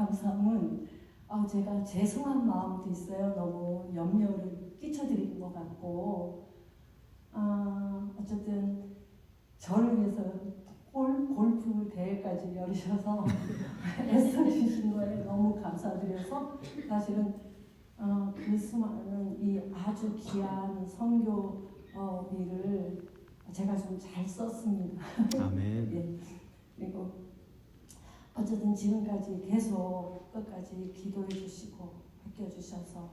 감사함은 제가 죄송한 마음도 있어요. 너무 염려를 끼쳐드린 것 같고 어쨌든 저를 위해서 골프 대회까지 열으셔서 애써주신 거에 너무 감사드려서 사실은 그 수많은 이 아주 귀한 선교비를 제가 좀 잘 썼습니다. 아멘. 예. 그리고 어쨌든 지금까지 계속 끝까지 기도해 주시고 아껴주셔서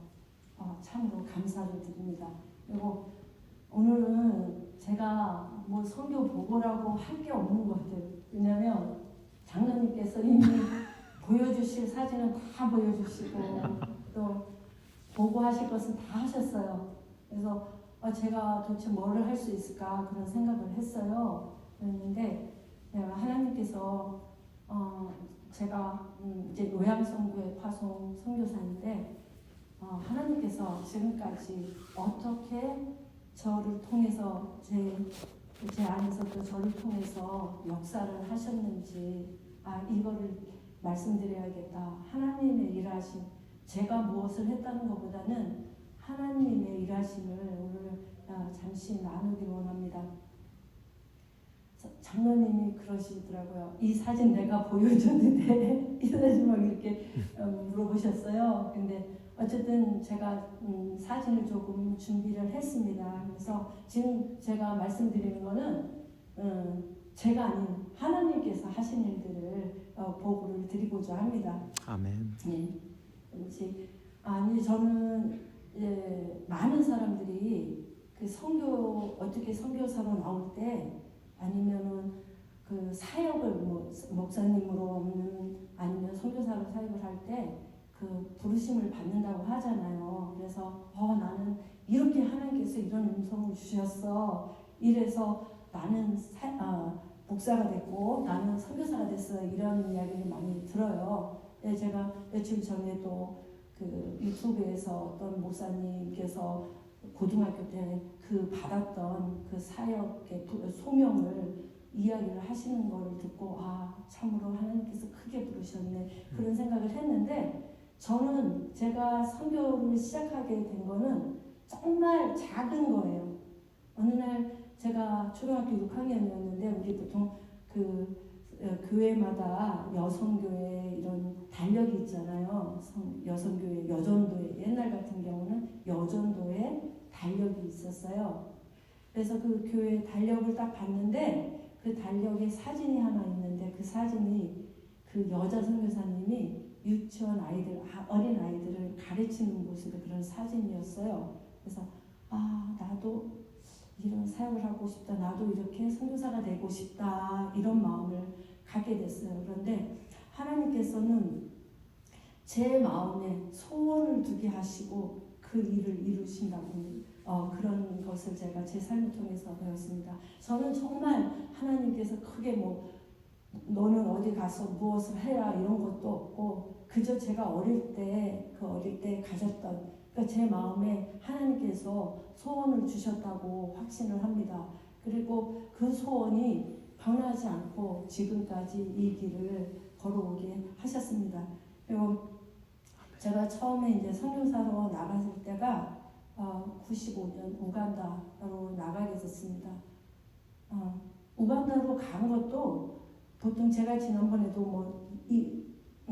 참으로 감사를 드립니다. 그리고 오늘은 제가 뭐 선교 보고라고 할 게 없는 것 같아요. 왜냐하면 장로님께서 이미 보여주실 사진은 다 보여주시고 또 보고하실 것은 다 하셨어요. 그래서 제가 도대체 뭐를 할 수 있을까 그런 생각을 했어요. 그랬는데 하나님께서 제가 이제 요양선교회 파송 선교사인데 하나님께서 지금까지 어떻게 저를 통해서 제 안에서도 저를 통해서 역사를 하셨는지 이거를 말씀드려야겠다. 하나님의 일하심, 제가 무엇을 했다는 것보다는 하나님의 일하심을 오늘 잠시 나누길 원합니다. 장로님이 그러시더라고요. 이 사진 내가 보여줘도 돼? 이 사진 막 이렇게 물어보셨어요. 근데 어쨌든 제가 사진을 조금 준비를 했습니다. 그래서 지금 제가 말씀드리는 거는 제가 아닌 하나님께서 하신 일들을 보고를 드리고자 합니다. 아멘. 예. 저는 많은 사람들이 그 어떻게 선교사로 나올 때 아니면은 그 사역을 목사님으로 없는 아니면 선교사로 사역을 할 때 그 부르심을 받는다고 하잖아요. 그래서 나는 이렇게 하나님께서 이런 음성을 주셨어. 이래서 나는 목사가 됐고 나는 선교사가 됐어. 이런 이야기를 많이 들어요. 제가 며칠 전에도 그 유튜브에서 어떤 목사님께서 고등학교 때 그 받았던 그 사역의 소명을 이야기를 하시는 걸 듣고 참으로 하나님께서 크게 부르셨네 그런 생각을 했는데 저는 제가 선교를 시작하게 된 거는 정말 작은 거예요. 어느 날 제가 초등학교 6학년이었는데 우리 보통 그 교회마다 여성교회 이런 달력이 있잖아요. 여성교회, 여전도회 옛날 같은 경우는 여전도회 달력이 있었어요. 그래서 그 교회 달력을 딱 봤는데 그 달력에 사진이 하나 있는데 그 사진이 그 여자 선교사님이 유치원 아이들, 어린 아이들을 가르치는 모습의 그런 사진이었어요. 그래서 나도 이런 사역을 하고 싶다. 나도 이렇게 선교사가 되고 싶다. 이런 마음을 갖게 됐어요. 그런데 하나님께서는 제 마음에 소원을 두게 하시고 그 일을 이루신다고 그런 것을 제가 제 삶을 통해서 배웠습니다. 저는 정말 하나님께서 크게 너는 어디 가서 무엇을 해라 이런 것도 없고 그저 제가 어릴 때 가졌던 제 마음에 하나님께서 소원을 주셨다고 확신을 합니다. 그리고 그 소원이 변하지 않고 지금까지 이 길을 걸어오게 하셨습니다. 그리고 제가 처음에 이제 선교사로 나갔을 때가 95년 우간다로 나가게 됐습니다. 우간다로 간 것도 보통 제가 지난번에도 이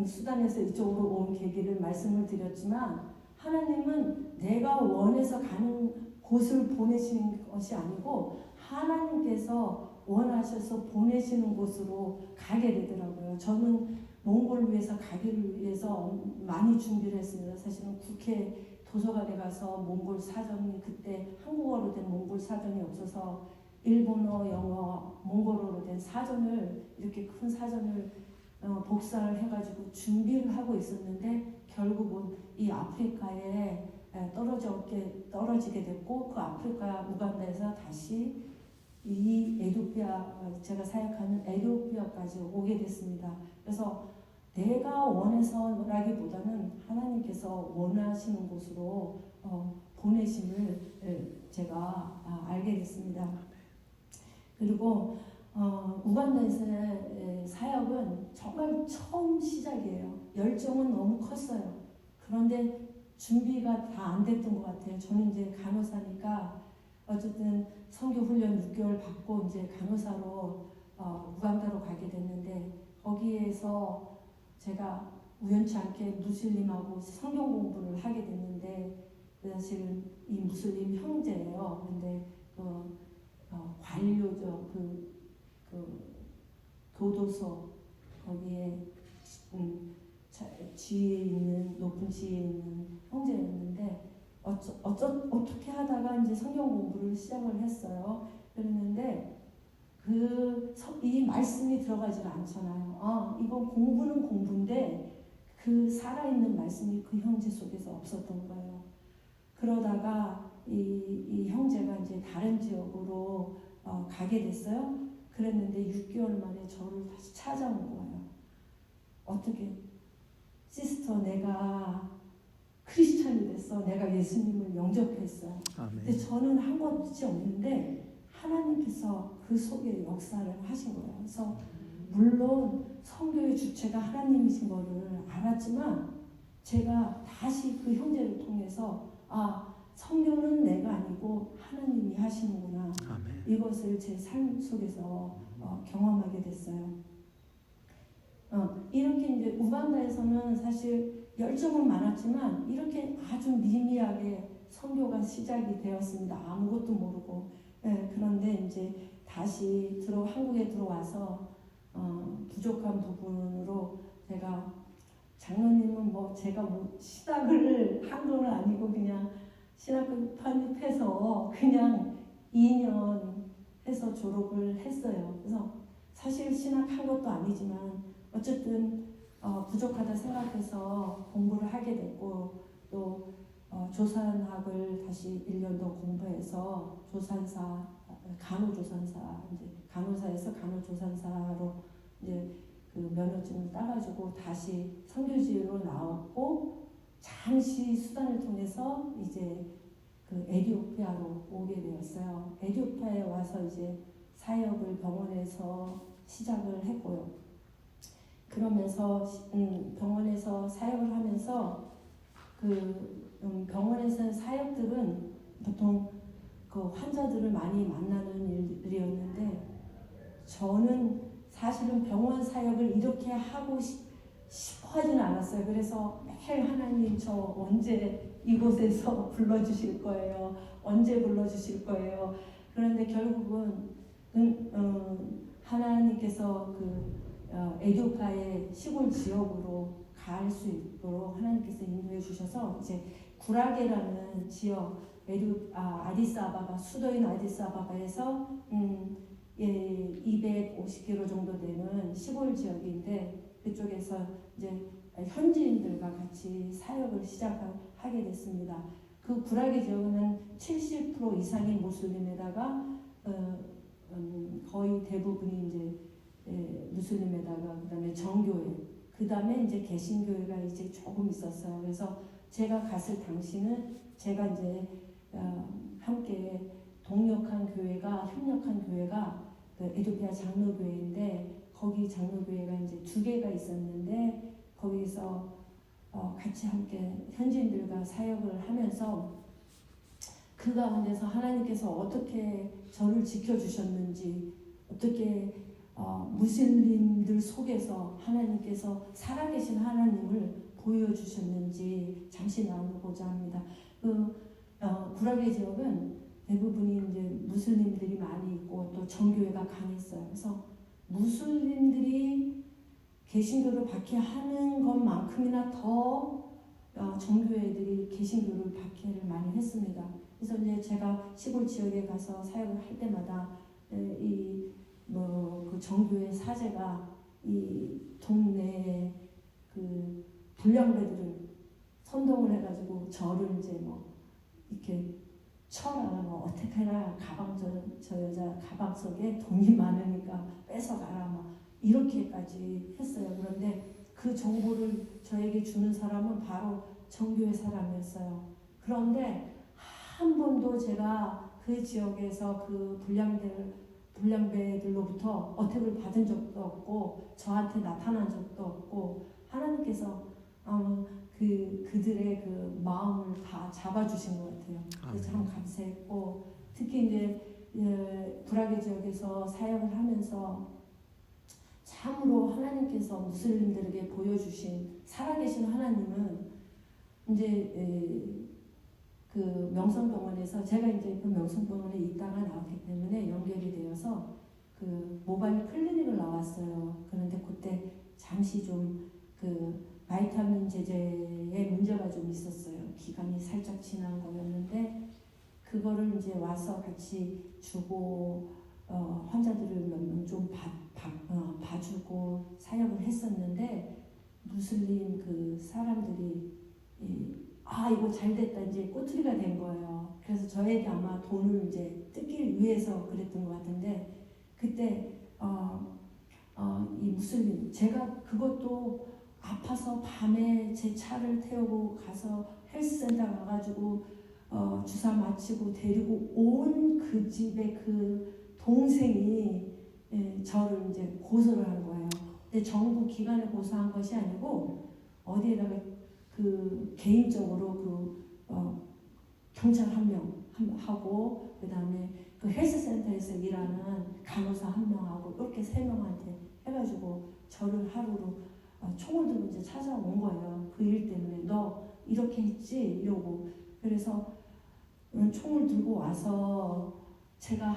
수단에서 이쪽으로 온 계기를 말씀을 드렸지만 하나님은 내가 원해서 가는 곳을 보내시는 것이 아니고 하나님께서 원하셔서 보내시는 곳으로 가게 되더라고요. 저는 몽골을 위해서 가기를 위해서 많이 준비를 했습니다. 사실은 국회 도서관에 가서 몽골 사전이 그때 한국어로 된 몽골 사전이 없어서 일본어, 영어, 몽골어로 된 사전을 이렇게 큰 사전을 복사를 해가지고 준비를 하고 있었는데 결국은 이 아프리카에 떨어지게 됐고 그 아프리카 우간다에서 다시 이 에티오피아 제가 사역하는 에티오피아까지 오게 됐습니다. 그래서 내가 원해서라기보다는 하나님께서 원하시는 곳으로 보내심을 제가 알게 됐습니다. 그리고 우간다에서의 사역은 정말 처음 시작이에요. 열정은 너무 컸어요. 그런데 준비가 다 안 됐던 것 같아요. 저는 이제 간호사니까 어쨌든 선교 훈련 6개월 받고 이제 간호사로 우간다로 가게 됐는데 거기에서 제가 우연치 않게 무슬림하고 성경 공부를 하게 됐는데 사실은 이 무슬림 형제예요. 근데 관료죠. 교도소 거기에 지위에 있는 높은 지위에 있는 형제였는데 어떻게 하다가 이제 성경 공부를 시작을 했어요. 그랬는데 이 말씀이 들어가지가 않잖아요. 이건 공부는 공부인데 그 살아있는 말씀이 그 형제 속에서 없었던 거예요. 그러다가 이 형제가 이제 다른 지역으로 가게 됐어요. 그랬는데 6개월 만에 저를 다시 찾아온 거예요. 어떻게? 시스터, 내가 크리스천이 됐어. 내가 예수님을 영접했어요. 근데 저는 한 것이 없는데 하나님께서 그 속에 역사를 하신 거예요. 그래서 물론 성교의 주체가 하나님이신 거를 알았지만 제가 다시 그 형제를 통해서 성교는 내가 아니고 하나님이 하시는구나. 아멘. 이것을 제 삶 속에서 경험하게 됐어요. 이렇게 이제 우간다에서는 사실 열정은 많았지만 이렇게 아주 미미하게 선교가 시작이 되었습니다. 아무것도 모르고. 그런데 이제 다시 한국에 들어와서 부족한 부분으로 제가 장로님은 제가 신학을 한 건 아니고 그냥 신학을 편입해서 그냥 2년 해서 졸업을 했어요. 그래서 사실 신학한 것도 아니지만 어쨌든 부족하다 생각해서 공부를 하게 됐고 또 조산학을 다시 1년 더 공부해서 조산사, 간호조산사, 이제 간호사에서 간호조산사로 이제 그 면허증을 따가지고 다시 선교지로 나왔고 잠시 수단을 통해서 이제 그 에티오피아로 오게 되었어요. 에티오피아에 와서 이제 사역을 병원에서 시작을 했고요. 그러면서 병원에서 사역을 하면서 병원에서 사역들은 보통 그 환자들을 많이 만나는 일이었는데 저는 사실은 병원 사역을 이렇게 하고 싶어 하지는 않았어요. 그래서 매일 하나님 저 언제 이곳에서 불러주실 거예요. 언제 불러주실 거예요. 그런데 결국은 하나님께서 에티오피아의 시골 지역으로 갈 수 있도록 하나님께서 인도해 주셔서 이제 구라게라는 지역 아디스아바바 수도인 아디스아바바에서 250km 정도 되는 시골 지역인데 그쪽에서 이제 현지인들과 같이 사역을 시작하게 됐습니다. 그 구라게 지역은 70% 이상이 무슬림에다가 거의 대부분이 이제 무슬림에다가 그다음에 정교회, 그다음에 이제 개신교회가 이제 조금 있었어요. 그래서 제가 갔을 당시는 제가 이제 함께 협력한 교회가 그 에티오피아 장로교회인데 거기 장로교회가 이제 2개가 있었는데 거기서 같이 함께 현지인들과 사역을 하면서 그 가운데서 하나님께서 어떻게 저를 지켜주셨는지 어떻게 무슬림들 속에서 하나님께서 살아계신 하나님을 보여주셨는지 잠시 나누고자 합니다. 구라게 지역은 대부분이 이제 무슬림들이 많이 있고 또 정교회가 강했어요. 그래서 무슬림들이 개신교를 박해하는 것만큼이나 더 정교회들이 개신교를 박해를 많이 했습니다. 그래서 이제 제가 시골 지역에 가서 사역을 할 때마다 그 정교회 사제가 이 동네에 그 불량배들을 선동을 해가지고 저를 이제 이렇게 쳐라, 어떻게 해라, 저 여자 가방 속에 돈이 많으니까 뺏어가라, 이렇게까지 했어요. 그런데 그 정보를 저에게 주는 사람은 바로 정교회 사람이었어요. 그런데 한 번도 제가 그 지역에서 그 불량배들로부터 어택을 받은 적도 없고 저한테 나타난 적도 없고 하나님께서 그들의 그 마음을 다 잡아주신 것 같아요. 그래서 참 감사했고, 특히 이제 브라게 지역에서 사역을 하면서 참으로 하나님께서 무슬림들에게 보여주신 살아계신 하나님은 이제 그 명성병원에서 제가 이제 그 명성병원에 있다가 나왔기 때문에 연결이 되어서 그 모바일 클리닉을 나왔어요. 그런데 그때 잠시 좀 그 바이타민 제제에 문제가 좀 있었어요. 기간이 살짝 지난 거였는데 그거를 이제 와서 같이 주고 환자들을 몇 명 좀 봐주고 사역을 했었는데 무슬림 그 사람들이 이거 잘 됐다 이제 꼬투리가 된 거예요. 그래서 저에게 아마 돈을 이제 뜯기 위해서 그랬던 것 같은데 그때 이 무슬림 제가 그것도 아파서 밤에 제 차를 태우고 가서 헬스센터 가가지고 주사 맞히고 데리고 온 그 집에 그 동생이 저를 이제 고소를 한 거예요. 근데 정부 기관에 고소한 것이 아니고 어디에다가 그 개인적으로 경찰 한 명 하고 그 다음에 그 헬스센터에서 일하는 간호사 한 명하고 이렇게 세 명한테 해가지고 저를 하루로 총을 들고 이제 찾아온 거예요. 그 일 때문에 너 이렇게 했지 이러고 그래서 총을 들고 와서 제가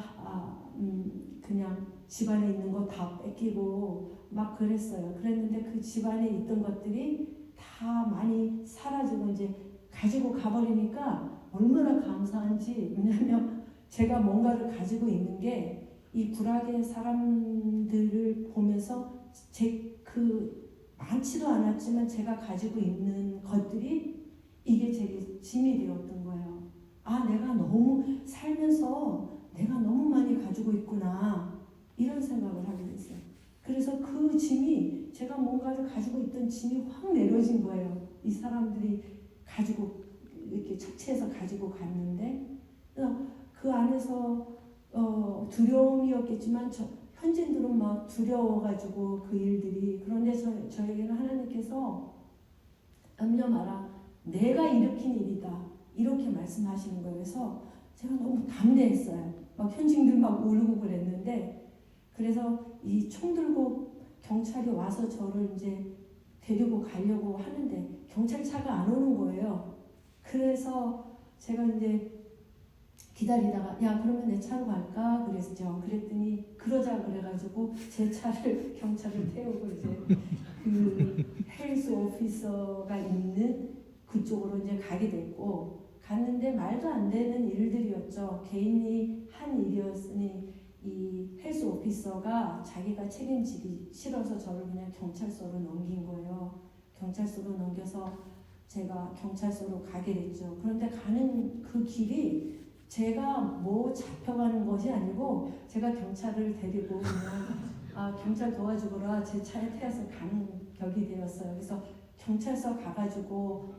그냥 집안에 있는 거 다 뺏기고 막 그랬어요. 그랬는데 그 집안에 있던 것들이 다 많이 사라지고 이제 가지고 가버리니까 얼마나 감사한지. 왜냐하면 제가 뭔가를 가지고 있는 게 이 불악의 사람들을 보면서 많지도 않았지만 제가 가지고 있는 것들이 이게 제게 짐이 되었던 거예요. 내가 너무 살면서 내가 너무 많이 가지고 있구나 이런 생각을 하게 됐어요. 그래서 그 짐이 제가 뭔가를 가지고 있던 짐이 확 내려진 거예요. 이 사람들이 가지고 이렇게 착취해서 가지고 갔는데 그 안에서 두려움이었겠지만 현지인들은 막 두려워가지고 그 일들이 그런데 저에게는 하나님께서 염려 마라 내가 일으킨 일이다 이렇게 말씀하시는 거예요. 그래서 제가 너무 담대했어요. 막 현지인들 막 울고 그랬는데 그래서 이 총 들고 경찰이 와서 저를 이제 데리고 가려고 하는데 경찰차가 안 오는 거예요. 그래서 제가 이제 기다리다가 야 그러면 내 차로 갈까 그랬죠. 그랬더니 그러자 그래가지고 제 차를 경찰을 태우고 이제 그 헬스 오피서가 있는 그쪽으로 이제 가게 됐고 갔는데 말도 안 되는 일들이었죠. 개인이 한 일이었으니 이 헬스 오피서가 자기가 책임지기 싫어서 저를 그냥 경찰서로 넘긴 거예요. 경찰서로 넘겨서 제가 경찰서로 가게 됐죠. 그런데 가는 그 길이 제가 뭐 잡혀가는 것이 아니고 제가 경찰을 데리고 그냥 경찰 도와주거라 제 차에 태워서 가는 격이 되었어요. 그래서 경찰서 가가지고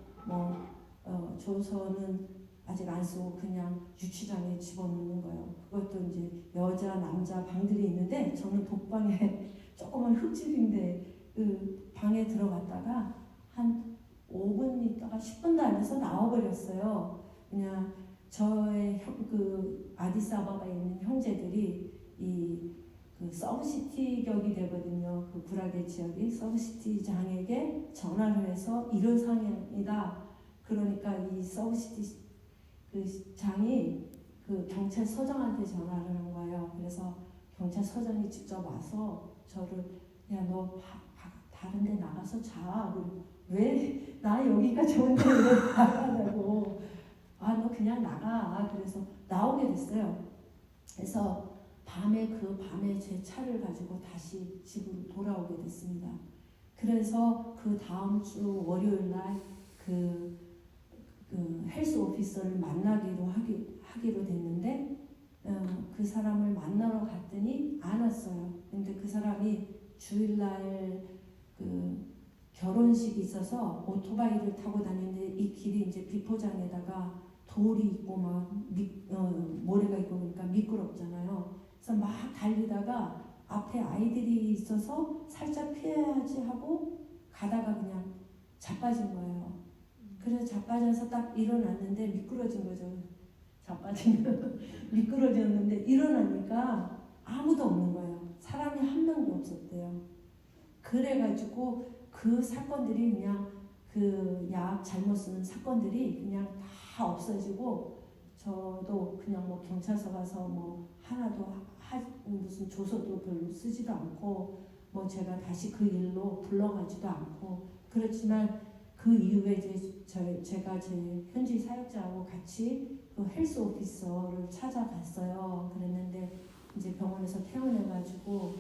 조서는 아직 안 쓰고 그냥 유치장에 집어넣는 거예요. 그것도 이제 여자 남자 방들이 있는데 저는 독방에 조그만 흙집인데 그 방에 들어갔다가 한 5분 있다가 10분도 안 돼서 나와버렸어요. 그냥 저의 그 아디스아바바에 있는 형제들이 그 서브시티 격이 되거든요. 그 브라게 지역이 서브시티 장에게 전화를 해서 이런 상황이다. 그러니까 이 서브시티 그 장이 그 경찰서장한테 전화를 하는 거예요. 그래서 경찰서장이 직접 와서 저를 야 너 다른 데 나가서 자. 왜 나 여기가 좋은데 왜 나가냐고. 너 그냥 나가. 그래서 나오게 됐어요. 그래서 그 밤에 제 차를 가지고 다시 집으로 돌아오게 됐습니다. 그래서 그 다음 주 월요일 날 그 헬스 오피서를 만나기로 하기로 됐는데 그 사람을 만나러 갔더니 안 왔어요. 근데 그 사람이 주일날 그 결혼식이 있어서 오토바이를 타고 다니는데 이 길이 이제 비포장에다가 돌이 있고 막 모래가 있고 그러니까 미끄럽잖아요. 그래서 막 달리다가 앞에 아이들이 있어서 살짝 피해야지 하고 가다가 그냥 자빠진 거예요. 그래서 자빠져서 딱 일어났는데 미끄러진 거죠. 자빠지면 미끄러졌는데 일어나니까 아무도 없는 거예요. 사람이 한 명도 없었대요. 그래가지고 그 사건들이 그냥 그 약 잘못 쓰는 사건들이 그냥 다 없어지고 저도 그냥 뭐 경찰서 가서 뭐 하나도 무슨 조서도 별로 쓰지도 않고 뭐 제가 다시 그 일로 불러가지도 않고 그렇지만 그 이후에 이제 제가 제 현지 사역자하고 같이 그 헬스 오피서를 찾아갔어요. 그랬는데 이제 병원에서 퇴원해가지고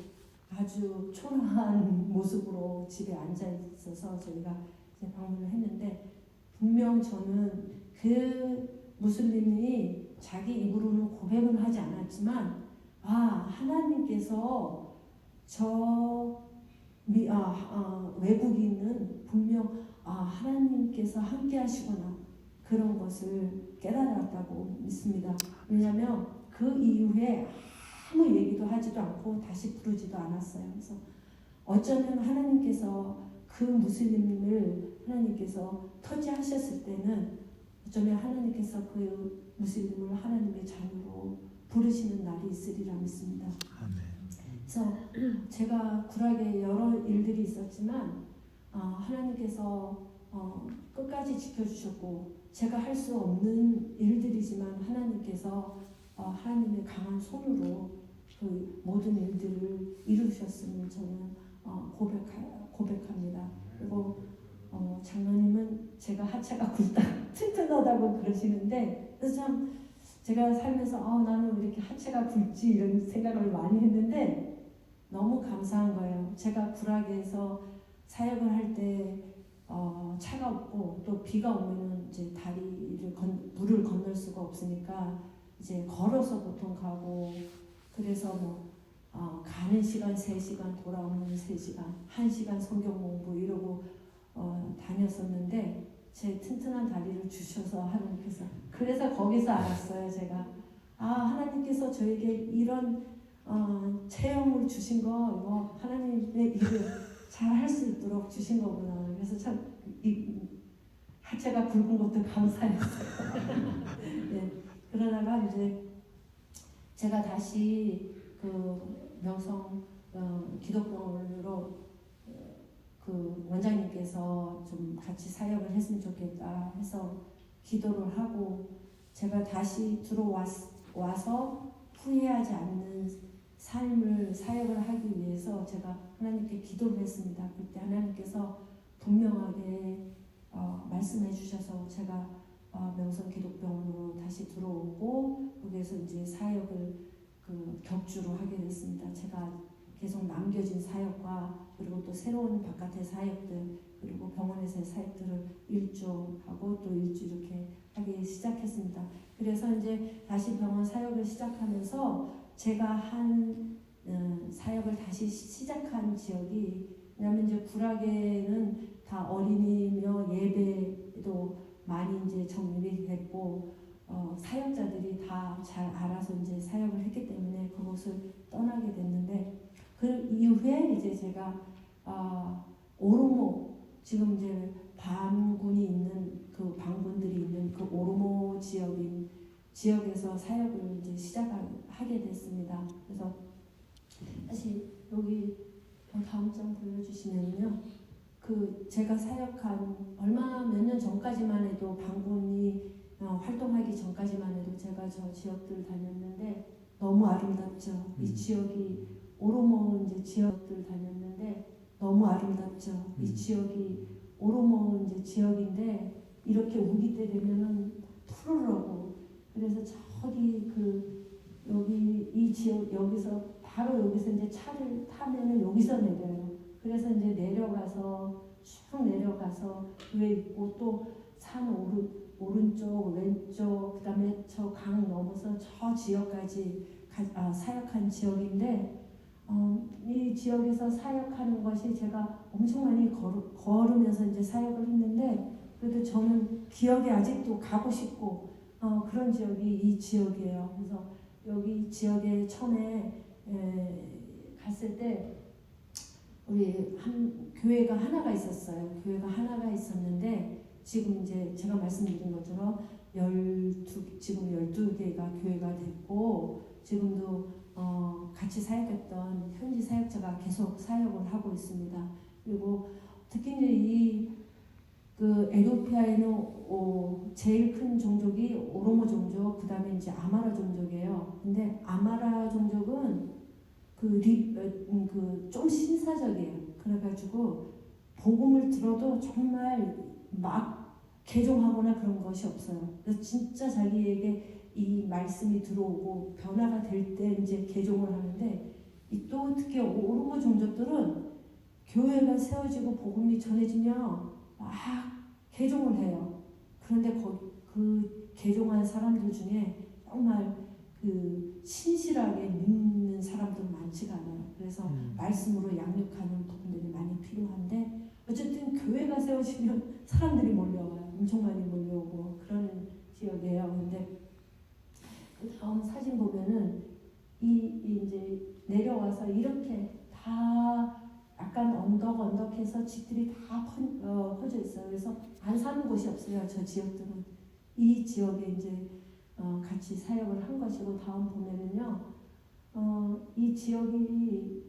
아주 초라한 모습으로 집에 앉아 있어서 저희가 이제 방문을 했는데 분명 저는 그 무슬림이 자기 입으로는 고백은 하지 않았지만 하나님께서 저 외국인은 분명 하나님께서 함께 하시구나 그런 것을 깨달았다고 믿습니다. 왜냐하면 그 이후에 아무 얘기도 하지도 않고 다시 부르지도 않았어요. 그래서 어쩌면 하나님께서 그 무슬림을 하나님께서 터치하셨을 때는 어쩌면 하나님께서 그 무슬림을 하나님의 자녀로 부르시는 날이 있으리라 믿습니다. 그래서 제가 굴하게 여러 일들이 있었지만 하나님께서 끝까지 지켜주셨고 제가 할 수 없는 일들이지만 하나님께서 하나님의 강한 손으로 그 모든 일들을 이루셨음을 저는 고백합니다. 그리고 장로님은 제가 하체가 굵다 튼튼하다고 그러시는데 그래서 참 제가 살면서 나는 왜 이렇게 하체가 굵지 이런 생각을 많이 했는데 너무 감사한 거예요. 제가 구라게에서 사역을 할 때 차갑고 또 비가 오면은 이제 다리를 물을 건널 수가 없으니까 이제 걸어서 보통 가고 그래서 뭐 가는 시간 3시간 돌아오는 3시간 1시간 성경 공부 이러고 다녔었는데 제 튼튼한 다리를 주셔서 하나님께서 그래서 거기서 알았어요. 제가 하나님께서 저에게 이런 체형을 주신 거 이거 하나님의 일을 잘 할 수 있도록 주신 거구나. 그래서 참 하체가 굵은 것도 감사했어요. 네. 그러다가 이제 제가 다시 그 명성 기독병원으로 그 원장님께서 좀 같이 사역을 했으면 좋겠다 해서 기도를 하고 제가 다시 들어와서 후회하지 않는 삶을 사역을 하기 위해서 제가 하나님께 기도를 했습니다. 그때 하나님께서 분명하게 말씀해 주셔서 제가 명성 기독병원으로 다시 들어오고 거기에서 이제 사역을 격주로 하게 됐습니다. 제가 계속 남겨진 사역과 그리고 또 새로운 바깥의 사역들 그리고 병원에서의 사역들을 일주하고 또 일주 이렇게 하기 시작했습니다. 그래서 이제 다시 병원 사역을 시작하면서 제가 한 사역을 다시 시작한 지역이 왜냐하면 이제 구라게는 다 어린이며 예배도 많이 이제 정립이 됐고 사역자들이 다 잘 알아서 이제 사역을 했기 때문에 그곳을 떠나게 됐는데 그 이후에 이제 제가 오르모 지금 이제 반군이 있는 그 반군들이 있는 그 오르모 지역에서 사역을 이제 시작하게 됐습니다. 그래서 다시 여기 다음 장 보여주시면요. 그 제가 사역한 몇 년 전까지만 해도 반군이 활동하기 전까지만 해도 제가 저 지역들 다녔는데 너무 아름답죠. 이 지역이 오로모 이제 지역들 다녔는데 너무 아름답죠. 이 지역이 오로모 이제 지역인데 이렇게 우기 때 되면은 푸르르고 그래서 저기 여기 이 지역 여기서 바로 여기서 이제 차를 타면은 여기서 내려요. 그래서 이제 내려가서 쭉 내려가서 위에 있고 또 산 오른쪽 왼쪽 그다음에 저 강 넘어서 저 지역까지 사역한 지역인데 이 지역에서 사역하는 것이 제가 엄청 많이 걸으면서 이제 사역을 했는데 그래도 저는 기억에 아직도 가고 싶고 그런 지역이 이 지역이에요. 그래서 여기 지역에 처음에 갔을 때 우리 교회가 하나가 있었어요. 교회가 하나가 있었는데 지금 이제 제가 말씀드린 것처럼 지금 12개가 교회가 됐고 지금도 같이 사역했던 현지 사역자가 계속 사역을 하고 있습니다. 그리고 특히 이제 그 에티오피아에는 제일 큰 종족이 오로모 종족, 그 다음에 이제 아마라 종족이에요. 근데 아마라 종족은 좀 신사적이에요. 그래가지고 복음을 들어도 정말 막 개종하거나 그런 것이 없어요. 그래서 진짜 자기에게 이 말씀이 들어오고 변화가 될 때 이제 개종을 하는데 또 특히 오르모 종족들은 교회가 세워지고 복음이 전해지면 막 개종을 해요. 그런데 그 개종한 사람들 중에 정말 그 신실하게 믿는 사람들은 많지가 않아요. 그래서 말씀으로 양육하는 부분들이 많이 필요한데 어쨌든 교회가 세워지면 사람들이 몰려와요. 엄청 많이 몰려오고 그런 지역이에요. 근데 그 다음 사진 보면은 이제 내려와서 이렇게 다 약간 언덕해서 집들이 다 퍼져 있어요. 그래서 안 사는 곳이 없어요. 저 지역들은 이 지역에 이제 같이 사역을 한 것이고 다음 보면은요, 이 지역이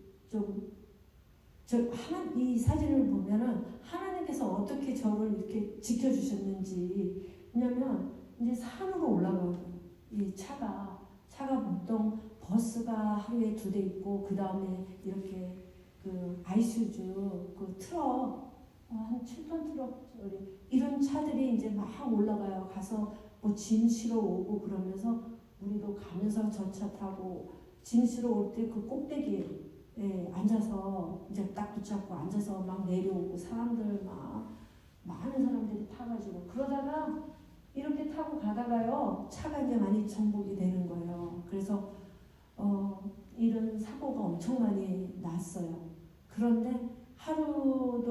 이 사진을 보면은 하나님께서 어떻게 저를 이렇게 지켜주셨는지. 왜냐면 이제 산으로 올라가고 이 차가 보통 버스가 하루에 2대 있고 그 다음에 이렇게 그 아이수주 그 트럭 한 7톤 트럭 이런 차들이 이제 막 올라가요. 가서 뭐 짐 실어 오고 그러면서 우리도 가면서 저 차 타고 짐 실어 올 때 그 꼭대기에 앉아서 이제 딱 붙잡고 앉아서 막 내려오고 사람들 막 많은 사람들이 타가지고 그러다가 이렇게 타고 가다가요 차가 이제 많이 전복이 되는 거예요. 그래서 이런 사고가 엄청 많이 났어요. 그런데 하루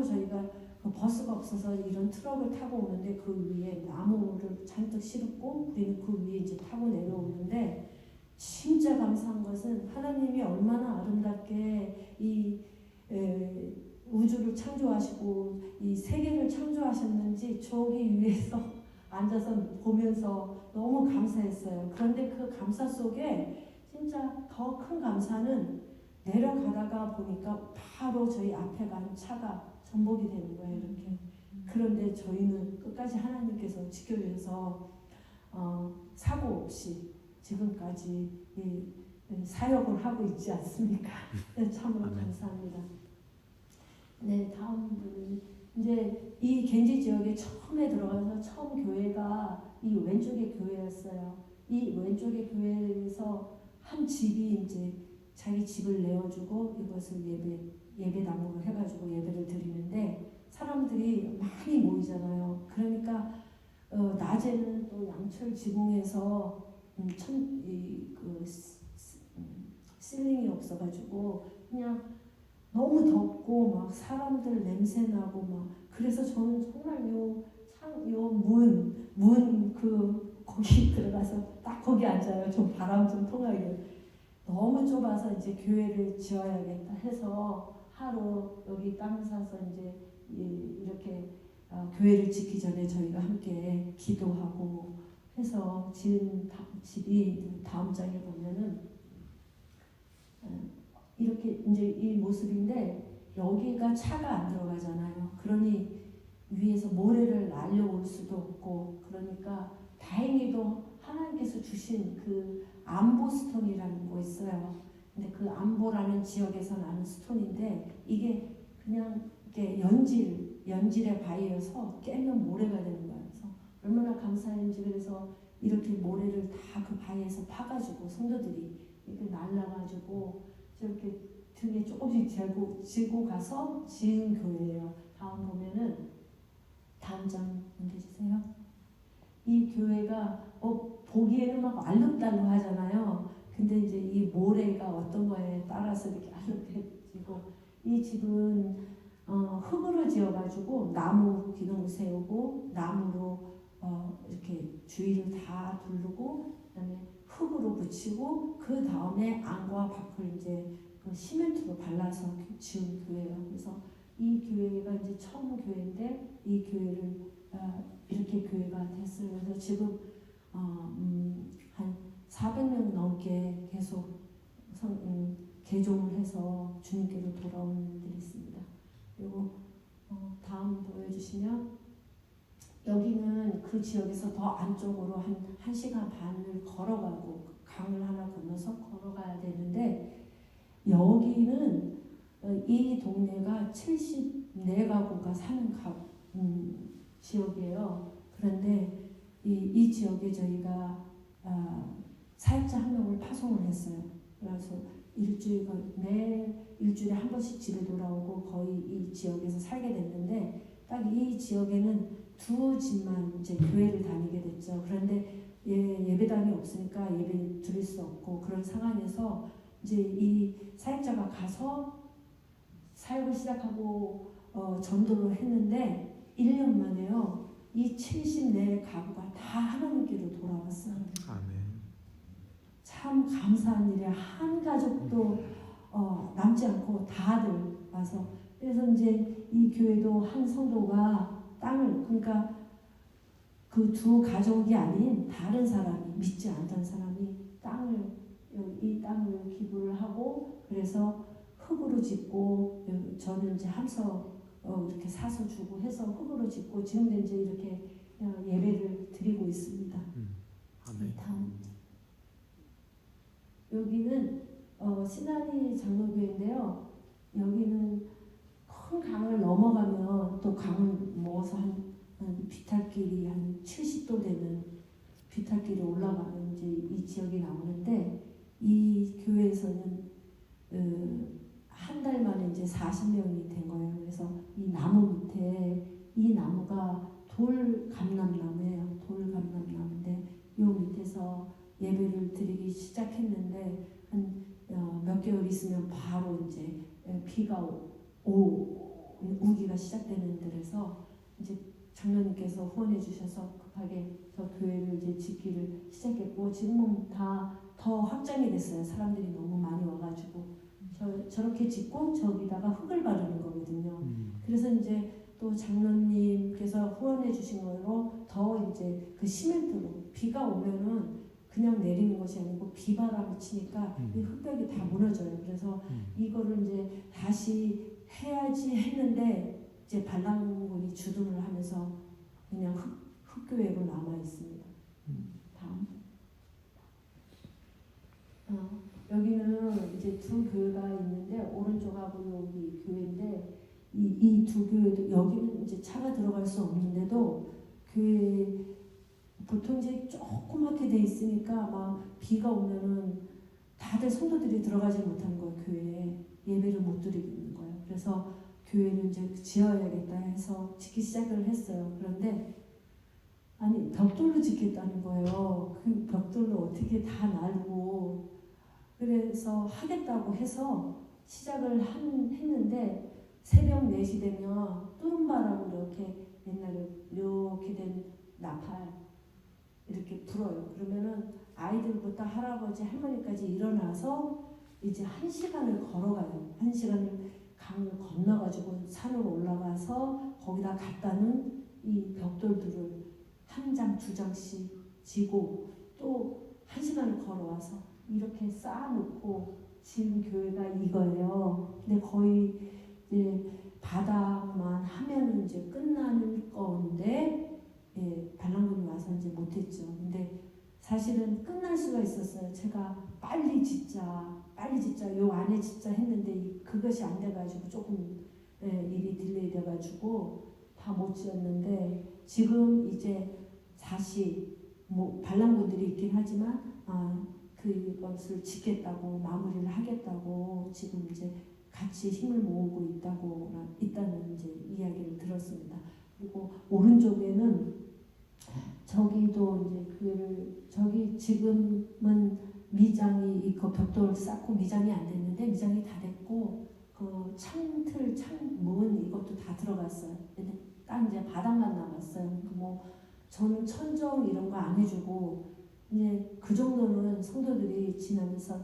저희가 그 버스가 없어서 이런 트럭을 타고 오는데 그 위에 나무를 잔뜩 싣고 우리는 그 위에 이제 타고 내려오는데 진짜 감사한 것은 하나님이 얼마나 아름답게 이 우주를 창조하시고 이 세계를 창조하셨는지 저기 위에서 앉아서 보면서 너무 감사했어요. 그런데 그 감사 속에 진짜 더 큰 감사는 내려가다가 보니까 바로 저희 앞에 가는 차가 전복이 되는 거예요. 이렇게. 그런데 저희는 끝까지 하나님께서 지켜주셔서 사고 없이 지금까지 사역을 하고 있지 않습니까? 참으로 감사합니다. 네, 다음 분은 이제 이 겐지 지역에 처음에 들어가서 처음 교회가 이 왼쪽의 교회였어요. 이 왼쪽의 교회에서 한 집이 이제 자기 집을 내어주고 이것을 예배당으로 해가지고 예배를 드리는데 사람들이 많이 모이잖아요. 그러니까 낮에는 또 양철 지붕에서 실링이 없어가지고 그냥 너무 덥고 막 사람들 냄새 나고 막 그래서 저는 정말 거기 들어가서 딱 거기 앉아요. 좀 바람 좀 통하게. 너무 좁아서 이제 교회를 지어야겠다 해서 하루 여기 땅 사서 이제 이렇게 교회를 짓기 전에 저희가 함께 기도하고 해서 지은 집이 다음 장에 보면은 이렇게 이제 이 모습인데 여기가 차가 안 들어가잖아요. 그러니 위에서 모래를 날려올 수도 없고 그러니까 다행히도 하나님께서 주신 그 암보 스톤이라는 거 있어요. 근데 그 암보라는 지역에서 나는 스톤인데 이게 그냥 이렇게 연질의 바위여서 깨면 모래가 되는 거예요. 그래서 얼마나 감사한지 그래서 이렇게 모래를 다 그 바위에서 파가지고 성도들이 이렇게 날라가지고 저렇게 등에 조금씩 지고 가서 지은 교회예요. 다음 보면은 다음 장 넘겨주세요. 이 교회가 보기에는 막 알록달록 하잖아요. 근데 이제 이 모래가 어떤 거에 따라서 이렇게 알록해지고 이 집은 흙으로 지어가지고 나무 기둥을 세우고 나무로 이렇게 주위를 다 두르고 그다음에 흙으로 붙이고 그 다음에 안과 밖을 이제 그 시멘트로 발라서 지은 교회예요. 그래서 이 교회가 이제 처음 교회인데 이 교회를 이렇게 교회가 됐어요. 그래서 지금 한 400명 넘게 계속 개종을 해서 주님께로 돌아오는 분들이 있습니다. 그리고 다음 보여주시면 여기는 그 지역에서 더 안쪽으로 한 1시간 반을 걸어가고 강을 하나 건너서 걸어가야 되는데 여기는 이 동네가 74가구가 사는 지역이에요. 그런데 이 지역에 저희가 사역자 한 명을 파송을 했어요. 그래서 매 일주일에 한 번씩 집에 돌아오고 거의 이 지역에서 살게 됐는데 딱 이 지역에는 두 집만 이제 교회를 다니게 됐죠. 그런데 예배당이 없으니까 예배 드릴 수 없고 그런 상황에서 이제 이 사역자가 가서 사역을 시작하고 전도를 했는데 1년 만에요. 이 74가구가 다 하나님께로 돌아왔어요. 아멘. 참 감사한 일이에요. 한 가족도 남지 않고 다들 와서 그래서 이제 이 교회도 한 성도가 땅을 그러니까 그 두 가족이 아닌 다른 사람이 믿지 않던 사람이 이 땅을 기부를 하고 그래서 흙으로 짓고 저는 이제 함석 이렇게 사서 주고 해서 흙으로 짓고 지금도 이제 이렇게 예배를 드리고 있습니다. 아멘. 다음 여기는 신안리 장로교회인데요. 여기는 큰 강을 넘어가면 또 강을 먹어서 한 비탈길이 한 70도 되는 비탈길이 올라가면 이제 이 지역이 나오는데 이 교회에서는 한 달 만에 이제 40명이 된 거예요. 그래서 이 나무 밑에 이 나무가 돌감람나무예요. 돌감람나무인데 이 밑에서 예배를 드리기 시작했는데 한 몇 개월 있으면 바로 이제 비가 우기가 확대되는 데서 이제 장로님께서 후원해 주셔서 급하게 저 교회를 이제 짓기를 시작했고 지금은 다 더 확장이 됐어요. 사람들이 너무 많이 와가지고 저렇게 짓고 저기다가 흙을 바르는 거거든요. 그래서 이제 또 장로님께서 후원해 주신 거로 더 이제 그 시멘트로 비가 오면은 그냥 내리는 것이 아니고 비바람이 치니까 이 흙벽이 다 무너져요. 그래서 이거를 이제 다시 해야지 했는데 이제 반란군이 주둔을 하면서 그냥 흙교회로 남아 있습니다. 다음. 여기는 이제 두 교회가 있는데 오른쪽하고 여기 교회인데 이 두 교회도 여기는 이제 차가 들어갈 수 없는데도 교회 보통 이제 조그맣게 돼 있으니까 막 비가 오면은 다들 성도들이 들어가지 못하는 거예요. 교회에 예배를 못 드리는 거예요. 그래서 교회는 이제 지어야겠다 해서 짓기 시작을 했어요. 그런데 아니 벽돌로 짓겠다는 거예요. 그 벽돌로 어떻게 다 날고 그래서 하겠다고 해서 시작을 했는데 새벽 4시 되면 뚜룸바라고 이렇게 옛날에 이렇게 된 나팔 이렇게 불어요. 그러면은 아이들부터 할아버지 할머니까지 일어나서 이제 1시간을 걸어가요. 1시간을 강을 건너가지고 산으로 올라가서 거기다 갖다는 이 벽돌들을 한 장, 두 장씩 지고 또 1시간을 걸어와서 이렇게 쌓아놓고 지은 교회가 이거예요. 근데 거의 이제 바닥만 하면 이제 끝나는 건데 반란군이 와서 이제 못했죠. 근데 사실은 끝날 수가 있었어요. 제가 빨리 짓자, 요 안에 짓자 했는데 그것이 안 돼가지고 조금 일이 딜레이 돼가지고 다 못 지었는데 지금 이제 다시 뭐 반란군들이 있긴 하지만 그것을 짓겠다고 마무리를 하겠다고 지금 이제 같이 힘을 모으고 있다는 이제 이야기를 들었습니다. 그리고 오른쪽에는 저기도 이제 저기 지금은 미장이 있고 벽돌 쌓고 미장이 안 됐는데 미장이 다 됐고 그 창문 이것도 다 들어갔어요. 근데 딱 이제 바닥만 남았어요. 뭐 저는 천정 이런 거 안 해주고 이제 그 정도는 성도들이 지나면서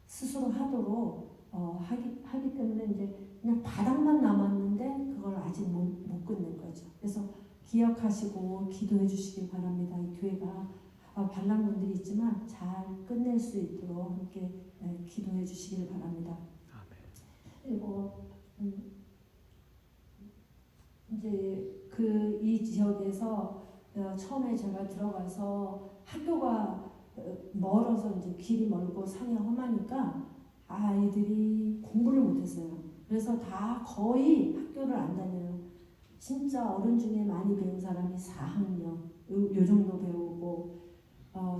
스스로 하도록 하기 때문에 이제 그냥 바닥만 남았는데 그걸 아직 못 끝낸 거죠. 그래서 기억하시고 기도해 주시기 바랍니다. 이 교회가 반란군들이 있지만 잘 끝낼 수 있도록 함께 기도해 주시길 바랍니다. 그리고 이제 이 지역에서 처음에 제가 들어가서 학교가 멀어서 이제 길이 멀고 산이 험하니까 아이들이 공부를 못했어요. 그래서 다 거의 학교를 안 다녀요. 진짜 어른 중에 많이 배운 사람이 4학년 요 정도 배우고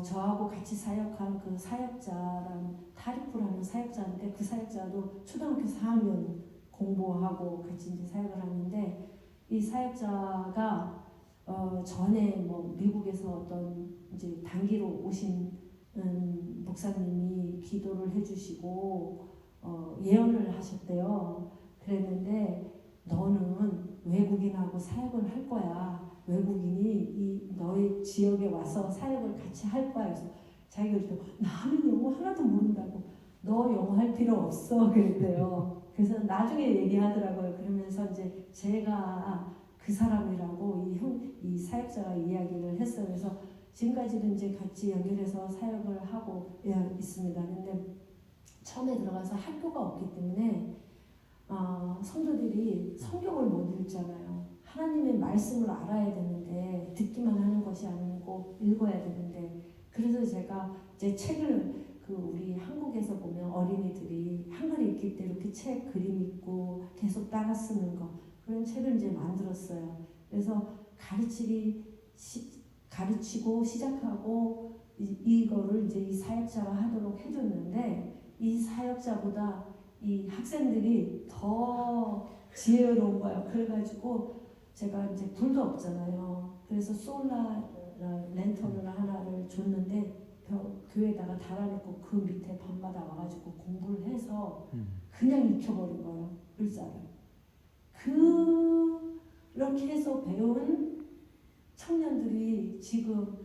저하고 같이 사역한 그 사역자랑 타리프라는 사역자인데 그 사역자도 초등학교 4학년 공부하고 같이 이제 사역을 하는데 이 사역자가 전에 뭐 미국에서 어떤 이제 단기로 오신 목사님이 기도를 해주시고 예언을 하셨대요. 그랬는데 너는 외국인하고 사역을 할 거야. 외국인이 너의 지역에 와서 사역을 같이 할 거야. 그래서 자기가 그랬더니 나는 영어 하나도 모른다고. 너 영어 할 필요 없어. 그랬대요. 그래서 나중에 얘기하더라고요. 그러면서 이제 제가 그 사람이라고 이 사역자가 이야기를 했어요. 그래서 지금까지도 이제 같이 연결해서 사역을 하고 있습니다. 근데 처음에 들어가서 학교가 없기 때문에 성도들이 성경을 못 읽잖아요. 하나님의 말씀을 알아야 되는데 듣기만 하는 것이 아니고 읽어야 되는데 그래서 제가 이제 책을 우리 한국에서 보면 어린이들이 한글 읽기 때 이렇게 책 그림 읽고 계속 따라 쓰는 거 그런 책을 이제 만들었어요. 그래서 가르치고 시작하고 이거를 이제 이 사역자가 하도록 해줬는데 이 사역자보다 이 학생들이 더 지혜로운 거예요. 그래가지고 제가 이제 불도 없잖아요. 그래서 솔라 랜턴을 하나를 줬는데 교회에다가 달아놓고 그 밑에 밤마다 와가지고 공부를 해서 그냥 익혀버린 거예요. 글자를. 그렇게 해서 배운 청년들이 지금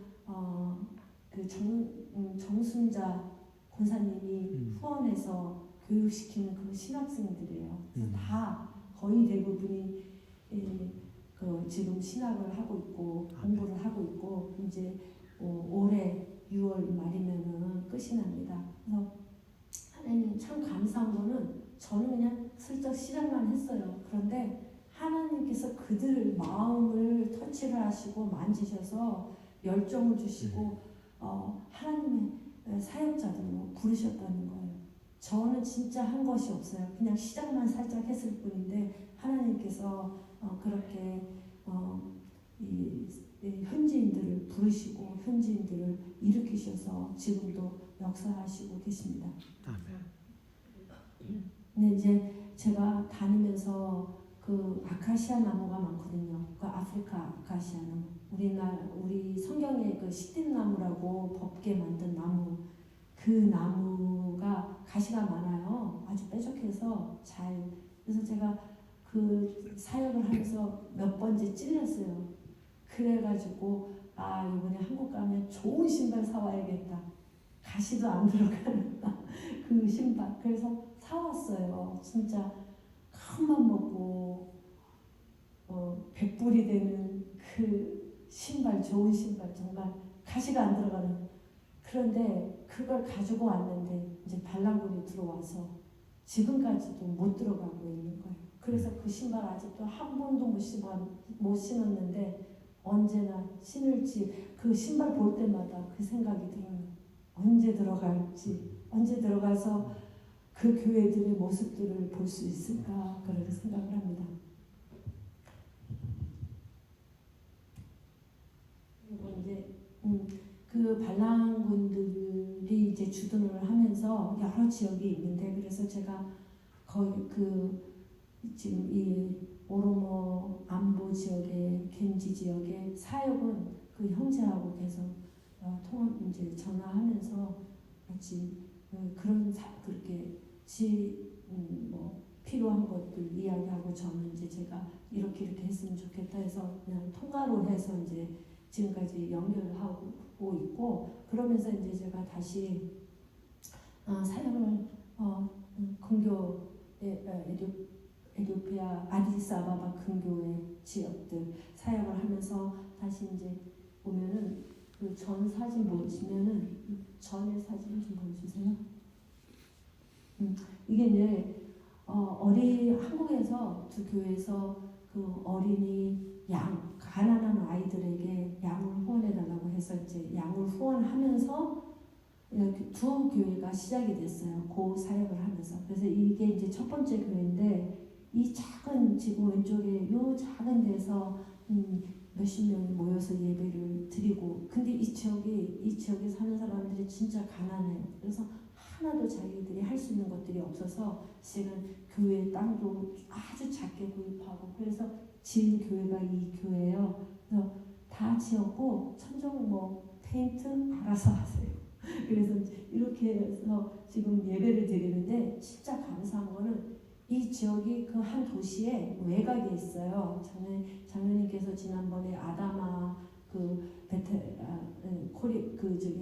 그 정순자 권사님이 후원해서 교육시키는 그 신학생들이에요. 다 거의 대부분이 지금 신학을 하고 있고 공부를 하고 있고 이제 올해 6월 말이면은 끝이 납니다. 그래서 하나님 참 감사한 거는 저는 그냥 슬쩍 시작만 했어요. 그런데 하나님께서 그들 마음을 터치를 하시고 만지셔서 열정을 주시고 하나님의 사역자들로 부르셨다는 거예요. 저는 진짜 한 것이 없어요. 그냥 시작만 살짝 했을 뿐인데 하나님께서 그렇게 이 현지인들을 부르시고 현지인들을 일으키셔서 지금도 역사하시고 계십니다. 근데 이제 제가 다니면서 그 아카시아 나무가 많거든요. 그 아프리카 아카시아 나무. 우리 성경에 그 시딘 나무라고 법게 만든 나무. 그 나무가 가시가 많아요. 아주 뾰족해서 잘. 그래서 제가 그 사역을 하면서 몇 번째 찔렸어요. 그래가지고 이번에 한국 가면 좋은 신발 사와야겠다. 가시도 안 들어가는 그 신발. 그래서 사왔어요. 진짜 큰맘 먹고 100불이 되는 그 신발, 좋은 신발, 정말 가시가 안 들어가는. 그런데 그걸 가지고 왔는데 이제 반란군이 들어와서 지금까지도 못 들어가고 있는 거예요. 그래서 그 신발 아직도 한 번도 못 신었는데 언제나 신을지 그 신발 볼 때마다 그 생각이 들어요. 언제 들어갈지, 언제 들어가서 그 교회들의 모습들을 볼 수 있을까 그렇게 생각을 합니다. 그리고 이제 그 반란군들이 이제 주둔을 하면서 여러 지역이 있는데 그래서 제가 거의 지금 이 오로모 안보 지역의 겐지 지역의 사역은 그 형제하고 계속 이제 전화하면서 같이 그렇게 뭐 필요한 것들 이야기하고 저는 이제 제가 이렇게 했으면 좋겠다 해서 그냥 통화로 해서 이제 지금까지 연결을 하고 있고 그러면서 이제 제가 다시 사역을 근교의 에디오피아 아디스아바바 근교의 지역들 사역을 하면서 다시 이제 보면은 그 전 사진 보시면은 전의 사진 좀 보여주세요. 이게 이제 한국에서 두 교회에서 그 어린이 양 가난한 아이들에게 양을 후원해달라고 해서 이제 양을 후원하면서 이렇게 두 교회가 시작이 됐어요. 그 사역을 하면서. 그래서 이게 이제 첫 번째 교회인데 이 작은 지구 왼쪽에 요 작은 데서 몇십 명이 모여서 예배를 드리고 근데 이 지역에 사는 사람들이 진짜 가난해요. 그래서 하나도 자기들이 할 수 있는 것들이 없어서 지금 교회 땅도 아주 작게 구입하고 그래서 지은 교회가 이 교회예요. 그래서 다 지었고 천정 뭐 페인트 알아서 하세요. 그래서 이렇게 해서 지금 예배를 드리는데 진짜 감사한 거는 이 지역이 그 한 도시에 외곽에 있어요. 장로님께서 지난번에 아다마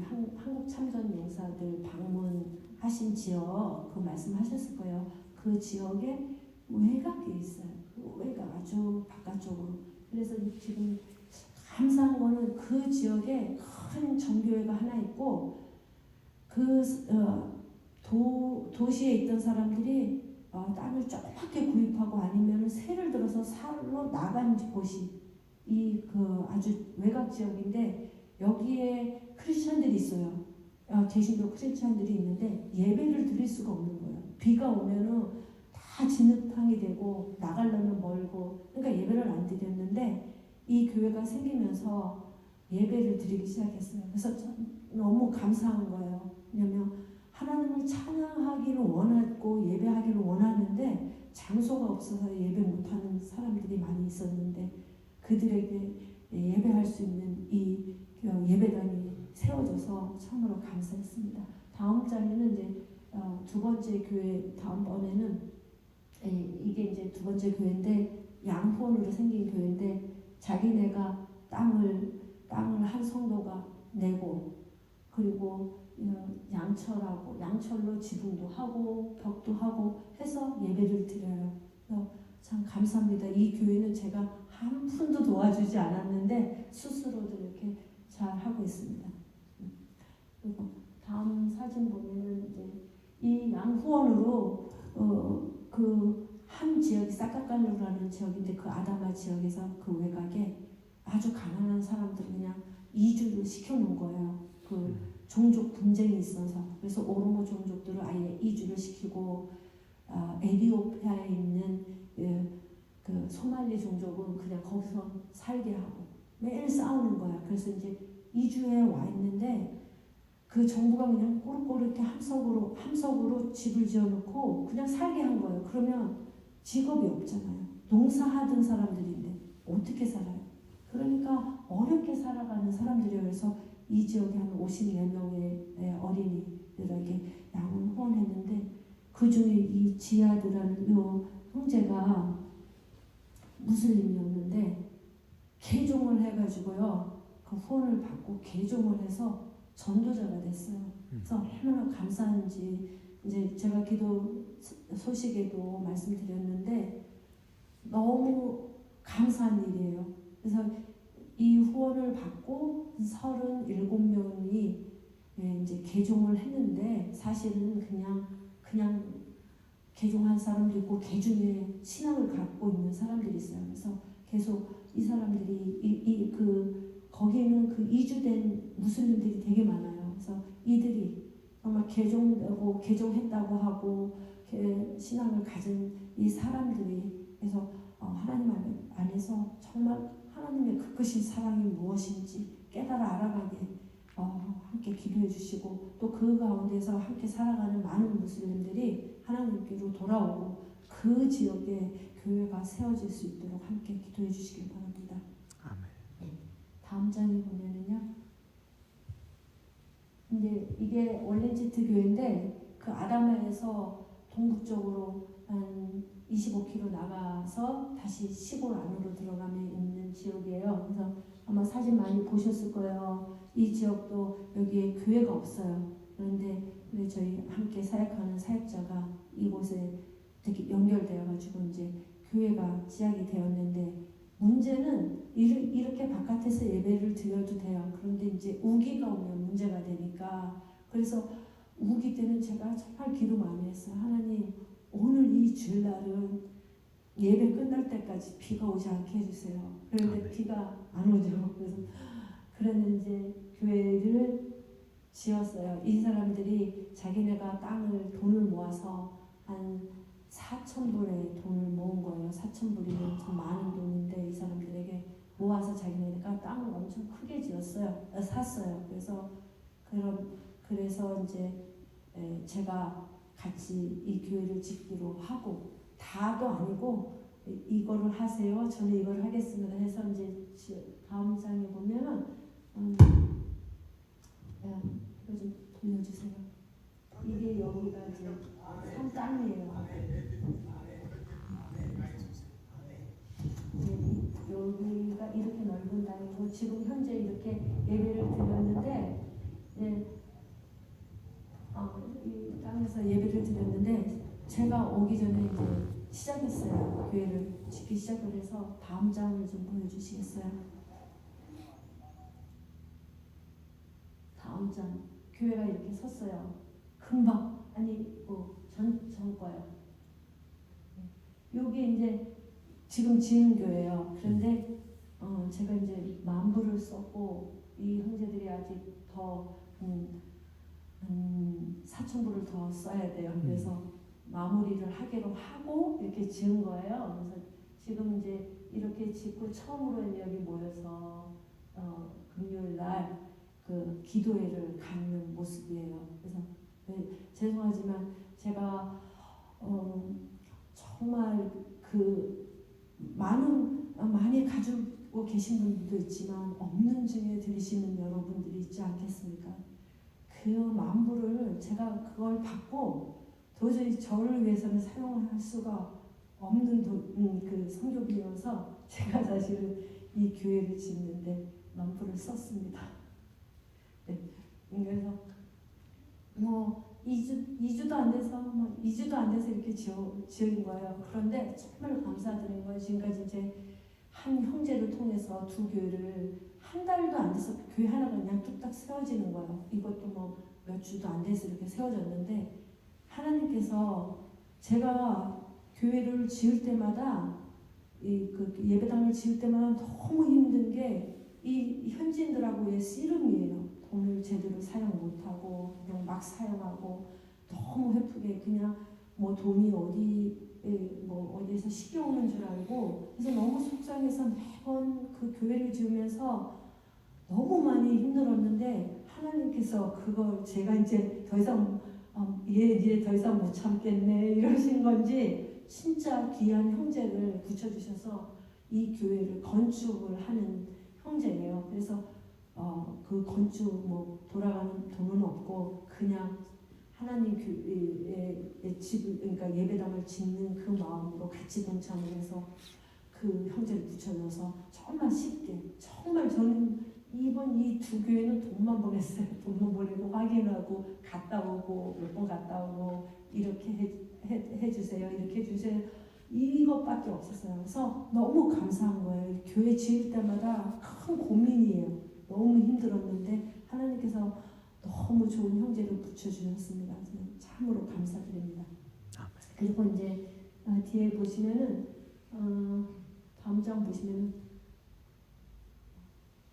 한국 참전 용사들 방문하신 지역 그 말씀하셨을 거예요. 그 지역에 외곽에 있어요. 외곽 아주 바깥쪽으로. 그래서 지금 감사한 거는 그 지역에 큰 정교회가 하나 있고 도시에 있던 사람들이 땅을 조그맣게 구입하고 아니면 세를 들어서 살로 나간 곳이 아주 외곽 지역인데 여기에 크리스천들이 있어요. 개신교 크리스천들이 있는데 예배를 드릴 수가 없는 거예요. 비가 오면은 다 진흙탕이 되고 나가려면 멀고 그러니까 예배를 안 드렸는데 이 교회가 생기면서 예배를 드리기 시작했어요. 그래서 너무 감사한 거예요. 왜냐면 하나님을 찬양하기를 원하고 예배하기를 원하는데 장소가 없어서 예배 못하는 사람들이 많이 있었는데 그들에게 예배할 수 있는 이 예배당이 세워져서 참으로 감사했습니다. 다음 장에는 이제 두 번째 교회 다음번에는 이게 이제 두 번째 교회인데 양폰으로 생긴 교회인데 자기네가 땅을 한 성도가 내고 그리고 양철로 지붕도 하고 벽도 하고 해서 예배를 드려요. 참 감사합니다. 이 교회는 제가 한 푼도 도와주지 않았는데 스스로도 이렇게 잘 하고 있습니다. 그리고 다음 사진 보면은 이제 이 양후원으로 그 한 지역이 사카갈루라는 지역인데 그 아다마 지역에서 그 외곽에 아주 가난한 사람들 그냥 이주를 시켜놓은 거예요. 그 종족 분쟁이 있어서 그래서 오로모 종족들을 아예 이주를 시키고 에디오피아에 있는 그 소말리 종족은 그냥 거기서 살게 하고 매일 싸우는 거야. 그래서 이제 이주에 와 있는데 그 정부가 그냥 꼬르꼬르 이렇게 함석으로 집을 지어놓고 그냥 살게 한 거예요. 그러면 직업이 없잖아요. 농사하던 사람들인데 어떻게 살아요? 그러니까 어렵게 살아가는 사람들이에요. 그래서 이 지역에 한 54명의 어린이들에게 양을 후원했는데 그 중에 이 지아드라는 요 형제가 무슬림이었는데 개종을 해가지고요. 그 후원을 받고 개종을 해서 전도자가 됐어요. 그래서 얼마나 감사한지 이제 제가 기도 소식에도 말씀드렸는데 너무 감사한 일이에요. 그래서 이 후원을 받고 37명이 이제 개종을 했는데 사실은 그냥 개종한 사람도 있고 개중에 신앙을 갖고 있는 사람들이 있어요. 그래서 계속 이 사람들이 거기에는 그 이주된 무슬림들이 되게 많아요. 그래서 이들이 정말 개종되고 개종했다고 하고 신앙을 가진 이 사람들이 그래서 하나님 안에서 정말 하나님의 그 크신 사랑이 무엇인지 깨달아 알아가게 함께 기도해 주시고 또 그 가운데서 함께 살아가는 많은 무슬림들이 하나님께로 돌아오고 그 지역에 교회가 세워질 수 있도록 함께 기도해 주시길 바랍니다. 아멘. 다음 장에 보면은요. 근데 이게 올렌지트 교회인데 그 아다마에서 동북쪽으로 한 25km 나가서 다시 시골 안으로 들어가면 있는 지역이에요. 그래서 아마 사진 많이 보셨을 거예요. 이 지역도 여기에 교회가 없어요. 그런데 우리 저희 함께 사역하는 사역자가 이곳에 이렇게 연결되어가지고 이제 교회가 시작이 되었는데 문제는 이렇게 바깥에서 예배를 드려도 돼요. 그런데 이제 우기가 오면 문제가 되니까 그래서 우기 때는 제가 정말 기도 많이 했어요. 하나님 오늘 이 주일날은 예배 끝날 때까지 비가 오지 않게 해주세요. 그런데 비가 안 오죠. 그래서 이제 교회를 지었어요. 이 사람들이 자기네가 돈을 모아서 한 4,000불의 돈을 모은 거예요. 4,000불이면 좀 많은 돈인데 이 사람들에게 모아서 자기네가 땅을 엄청 크게 샀어요. 그래서 이제 제가 같이 이 교회를 짓기로 하고 다도 아니고 이거를 하세요. 저는 이걸 하겠습니다. 해서 이제 다음 장에 보면은 이거 좀 돌려주세요. 이게 여기가 이제 산 땅이에요. 여기가 이렇게 넓은 땅이고 지금 현재 이렇게 예배를 드렸는데 이 땅에서 예배를 드렸는데 제가 오기 전에 이제 시작했어요. 교회를 짓기 시작을 해서 다음 장을 좀 보여주시겠어요? 다음 장. 교회가 이렇게 섰어요. 금방 전 거예요. 여기 이제 지금 지은 교회예요. 그런데 제가 이제 만불을 썼고 이 형제들이 아직 더 4,000불을 더 써야 돼요. 그래서 마무리를 하기로 하고 이렇게 지은 거예요. 그래서 지금 이제 이렇게 짓고 처음으로 여기 모여서 금요일 날 그 기도회를 갖는 모습이에요. 그래서 죄송하지만 제가 정말 그 많이 가지고 계신 분들도 있지만 없는 중에 들으시는 여러분들이 있지 않겠습니까? 그 만불을 제가 그걸 받고 도저히 저를 위해서는 사용할 수가 없는 그 성교비여서 제가 사실은 이 교회를 짓는데 만불을 썼습니다. 네. 그래서 2주도 안 돼서 이렇게 지은 거예요. 그런데 정말 감사드린 거예요. 지금까지 이제 한 형제를 통해서 두 교회를 한 달도 안 돼서 교회 하나가 그냥 뚝딱 세워지는 거예요. 이것도 몇 주도 안 돼서 이렇게 세워졌는데 하나님께서 제가 교회를 지을 때마다 그 예배당을 지을 때마다 너무 힘든 게 이 현지인들하고의 씨름이에요. 돈을 제대로 사용 못하고 그냥 막 사용하고 너무 헤프게 그냥 돈이 어디에서 식겨오는 줄 알고 그래서 너무 속상해서 매번 그 교회를 지으면서 너무 많이 힘들었는데 하나님께서 그걸 제가 이제 더 이상 얘 더 이상 못 참겠네 이러신 건지 진짜 귀한 형제를 붙여주셔서 이 교회를 건축을 하는 형제예요. 그래서 그 건축 돌아가는 돈은 없고 그냥 하나님 교회의 집을 그러니까 예배당을 짓는 그 마음으로 같이 동참을 해서 그 형제를 붙여줘서 정말 쉽게 정말 저는 이번 이 두 교회는 돈만 보냈어요. 돈만 보내고 확인하고 갔다 오고 몇 번 갔다 오고 이렇게 해주세요. 이렇게 해주세요. 이것밖에 없었어요. 그래서 너무 감사한 거예요. 교회 지을 때마다 큰 고민이에요. 너무 힘들었는데 하나님께서 너무 좋은 형제를 붙여주셨습니다. 참으로 감사드립니다. 그리고 이제 뒤에 보시면은 다음 장 보시면은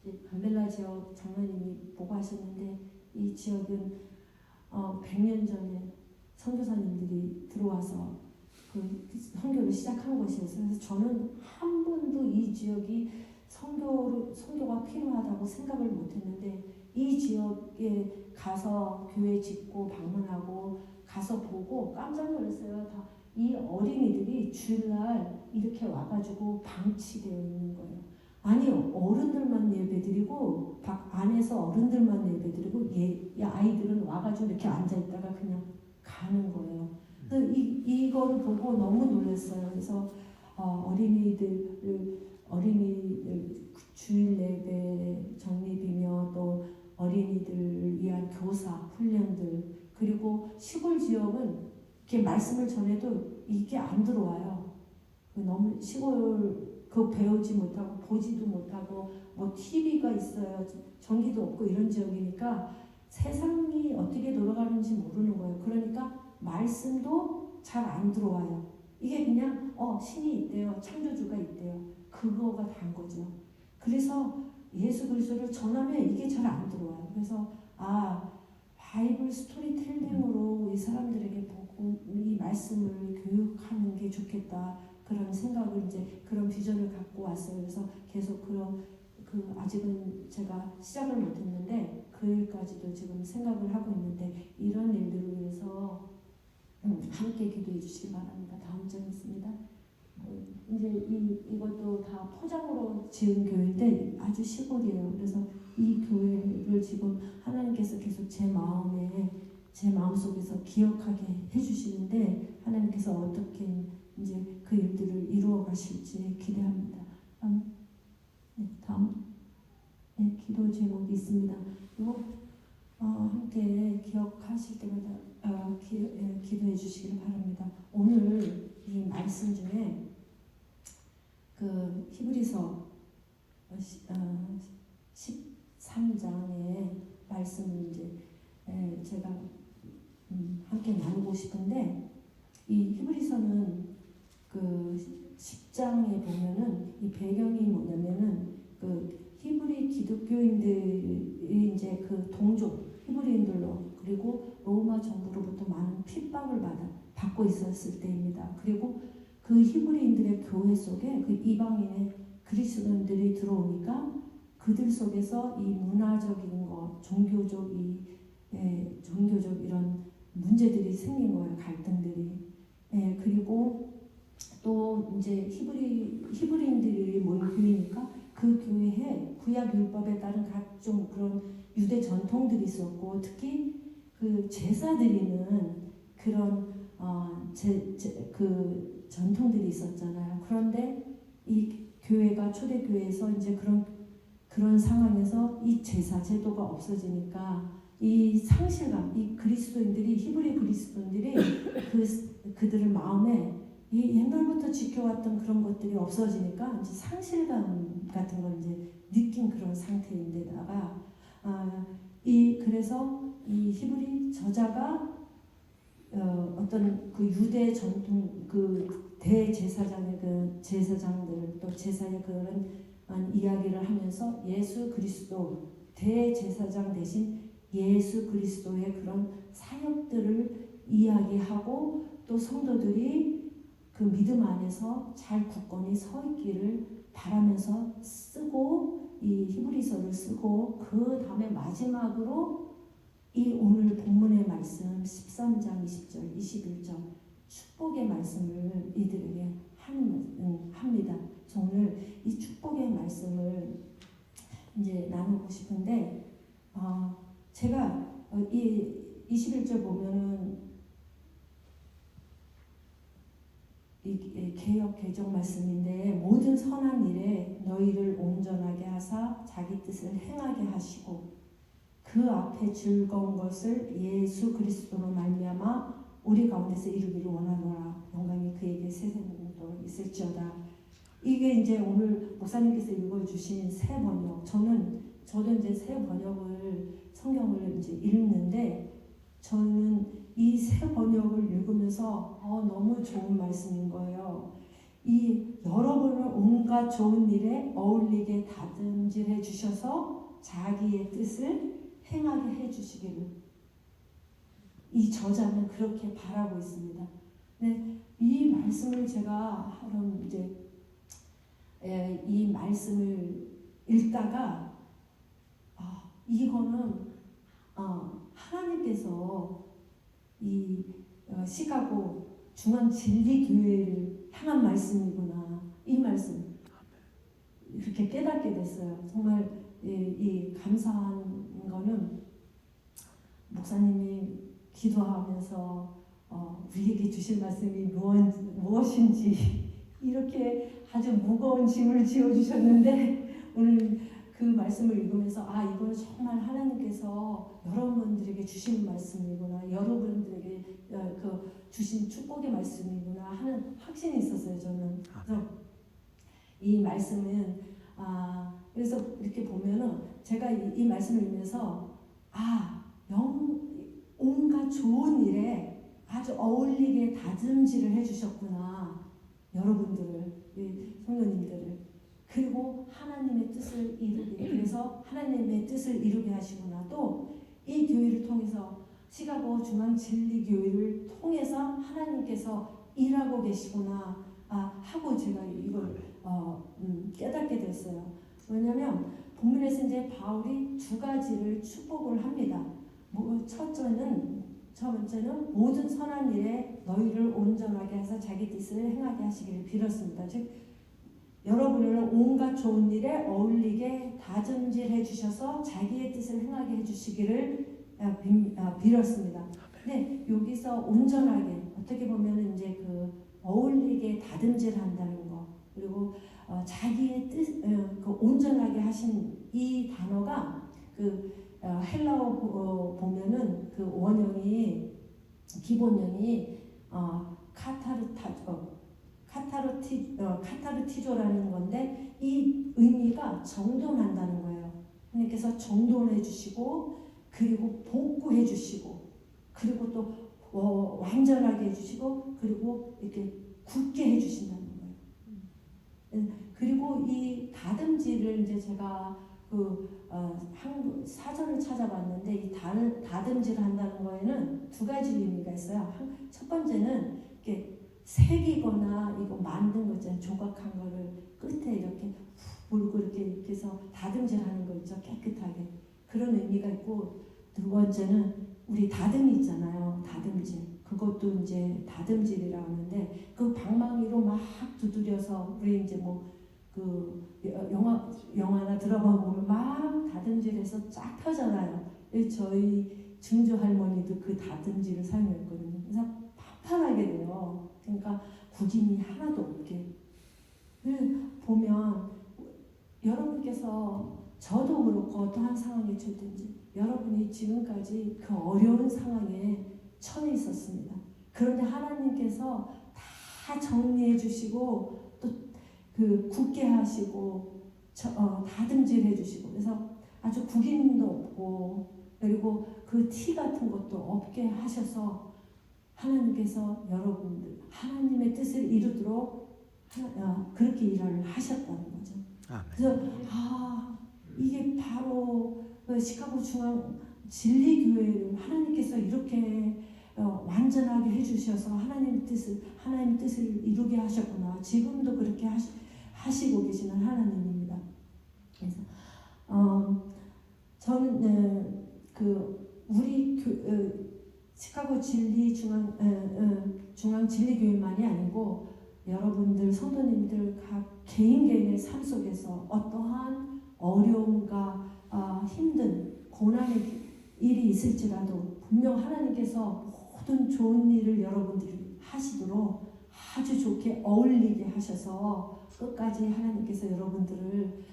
이제 갈멜라 지역 장로님이 보고 하셨는데 이 지역은 100년 전에 선교사님들이 들어와서 그 선교를 시작한 곳이었어요. 그래서 저는 한 번도 이 지역이 선교가 필요하다고 생각을 못했는데 이 지역에 가서 교회 짓고 방문하고 가서 보고 깜짝 놀랐어요. 다 이 어린이들이 주일날 이렇게 와가지고 방치되어 있는 거예요. 아니 어른들만 예배드리고 안에서 어른들만 예배드리고 아이들은 와가지고 이렇게 앉아있다가 그냥 가는 거예요. 그래서 이거를 보고 너무 놀랐어요. 그래서 어린이들 주일 예배 정립이며 또 어린이들을 위한 교사 훈련들 그리고 시골 지역은 이렇게 말씀을 전해도 이게 안 들어와요. 너무 시골 그 배우지 못하고 보지도 못하고 뭐 TV가 있어요. 전기도 없고 이런 지역이니까 세상이 어떻게 돌아가는지 모르는 거예요. 그러니까 말씀도 잘 안 들어와요. 이게 그냥 신이 있대요. 창조주가 있대요. 그거가 다인 거죠. 그래서 예수 그리스도를 전하면 이게 잘 안 들어와요. 그래서 바이블 스토리텔링으로 이 사람들에게 보고 이 말씀을 교육하는 게 좋겠다. 그런 생각을 이제 그런 비전을 갖고 왔어요. 그래서 계속 아직은 제가 시작을 못했는데 그 일까지도 지금 생각을 하고 있는데 이런 일들을 위해서 함께 기도해 주시기 바랍니다. 다음 장 있습니다. 이제 이것도 다 포장으로 지은 교회인데 아주 시골이에요. 그래서 이 교회를 지금 하나님께서 계속 제 마음속에서 기억하게 해주시는데 하나님께서 어떻게 이제 그 일들을 이루어 가실지 기대합니다. 다음 기도 제목이 있습니다. 이거 함께 기억하실 때마다 기도해 주시기를 바랍니다. 오늘 이 말씀 중에 그 히브리서 13장의 말씀을 이제 제가 함께 나누고 싶은데 이 히브리서는 그 10장에 보면은 이 배경이 뭐냐면은 그 히브리 기독교인들이 이제 그 동족 히브리인들로 그리고 로마 정부로부터 많은 핍박을 받고 있었을 때입니다. 그리고 그 히브리인들의 교회 속에 그 이방인의 그리스도인들이 들어오니까 그들 속에서 이 문화적인 것, 종교적 이런 문제들이 생긴 거예요. 갈등들이. 그리고 또 이제 히브리인들이 모인 교회니까 그 교회에 구약 율법에 따른 각종 그런 유대 전통들이 있었고 특히 그 제사 드리는 그런 그 전통들이 있었잖아요. 그런데 이 교회가 초대교회에서 이제 그런 상황에서 이 제사 제도가 없어지니까 이 상실감, 이 그리스도인들이 히브리 그리스도인들이 그들의 마음에 이 옛날부터 지켜왔던 그런 것들이 없어지니까 이제 상실감 같은 걸 이제 느낀 그런 상태인데다가 그래서 이 히브리 저자가 어떤 그 유대 전통 그 대제사장의 그 제사장들 또 제사의 그런 이야기를 하면서 예수 그리스도 대제사장 대신 예수 그리스도의 그런 사역들을 이야기하고 또 성도들이 그 믿음 안에서 잘 굳건히 서 있기를 바라면서 쓰고 이 히브리서를 쓰고 그 다음에 마지막으로 이 오늘 본문의 말씀 13장 20절 21절 축복의 말씀을 이들에게 합니다. 그래서 오늘 이 축복의 말씀을 이제 나누고 싶은데 제가 이 21절 보면은 이 개역 개정 말씀인데 모든 선한 일에 너희를 온전하게 하사 자기 뜻을 행하게 하시고 그 앞에 즐거운 것을 예수 그리스도로 말미암아 우리 가운데서 이루기를 원하노라. 영광이 그에게 세세토록 있을지어다. 이게 이제 오늘 목사님께서 읽어주신 새 번역. 저도 이제 새 번역을 성경을 이제 읽는데 저는 이 새 번역을 읽으면서 너무 좋은 말씀인 거예요. 이 여러분을 온갖 좋은 일에 어울리게 다듬질해 주셔서 자기의 뜻을 행하게 해주시기를 이 저자는 그렇게 바라고 있습니다. 네, 이 말씀을 제가 이제 이 말씀을 읽다가 이거는 하나님께서 이 시카고 중앙진리교회를 향한 말씀이구나. 이 말씀 이렇게 깨닫게 됐어요. 정말 이 감사한 거는 목사님이 기도하면서 우리에게 주실 말씀이 무엇인지 이렇게 아주 무거운 짐을 지어주셨는데 오늘 그 말씀을 읽으면서 아 이거는 정말 하나님께서 여러분들에게 주신 말씀이구나, 여러분들에게 그 주신 축복의 말씀이구나 하는 확신이 있었어요 저는. 그래서 이 말씀은 그래서 이렇게 보면은 제가 이 말씀을 읽으면서 온갖 좋은 일에 아주 어울리게 다듬질을 해주셨구나 여러분들을, 성도님들을. 그리고 하나님의 뜻을 이루게, 그래서 하나님의 뜻을 이루게 하시구나. 또 이 교회를 통해서 시카고 중앙진리교회를 통해서 하나님께서 일하고 계시구나 하고 제가 이걸 깨닫게 됐어요. 왜냐하면 본문에서 이제 바울이 두 가지를 축복을 합니다. 첫 번째는 모든 선한 일에 너희를 온전하게 해서 자기 뜻을 행하게 하시기를 빌었습니다. 즉 여러분을 온갖 좋은 일에 어울리게 다듬질해 주셔서 자기의 뜻을 행하게 해주시기를 빌었습니다. 근데 여기서 온전하게 어떻게 보면 이제 그 어울리게 다듬질한다는 거, 그리고 자기의 뜻, 그 온전하게 하신 이 단어가 그 헬라어 보면은 그 원형이 기본형이 카타르티조라는 건데 이 의미가 정돈한다는 거예요. 하나님께서 정돈해 주시고 그리고 복구해 주시고 그리고 또 완전하게 해주시고 그리고 이렇게 굳게 해주신다는 거예요. 그리고 이 다듬질을 이제 제가 한국 사전을 찾아봤는데 이 다듬질 한다는 거에는 두 가지 의미가 있어요. 첫 번째는 이렇게 새기거나 이거 만든 거 있잖아요. 조각한 거를 끝에 이렇게 물고 이렇게 해서 다듬질하는 거 있죠. 깨끗하게. 그런 의미가 있고, 두 번째는 우리 다듬이 있잖아요. 다듬질. 그것도 이제 다듬질이라고 하는데 그 방망이로 막 두드려서 우리 이제 그 영화나 드라마 보면 막 다듬질해서 쫙 펴잖아요. 저희 증조 할머니도 그 다듬질을 사용했거든요. 그래서 판판하게 돼요. 그러니까 구김이 하나도 없게. 보면 여러분께서 저도 그렇고 어떠한 상황에 처했든지 여러분이 지금까지 그 어려운 상황에 처해 있었습니다. 그런데 하나님께서 다 정리해 주시고 또 그 굳게 하시고 다듬질해 주시고 그래서 아주 구김도 없고 그리고 그 티 같은 것도 없게 하셔서 하나님께서 여러분들 하나님의 뜻을 이루도록 그렇게 일을 하셨다는 거죠. 그래서 이게 바로 시카고 중앙 진리교회를 하나님께서 이렇게 완전하게 해주셔서 하나님의 뜻을 이루게 하셨구나. 지금도 그렇게 하시고 계시는 하나님입니다. 그래서 저는 우리 시카고 중앙 진리교회만이 아니고 여러분들 성도님들 각 개인의 삶 속에서 어떠한 어려움과 힘든 고난의 일이 있을지라도 분명 하나님께서 모든 좋은 일을 여러분들이 하시도록 아주 좋게 어울리게 하셔서 끝까지 하나님께서 여러분들을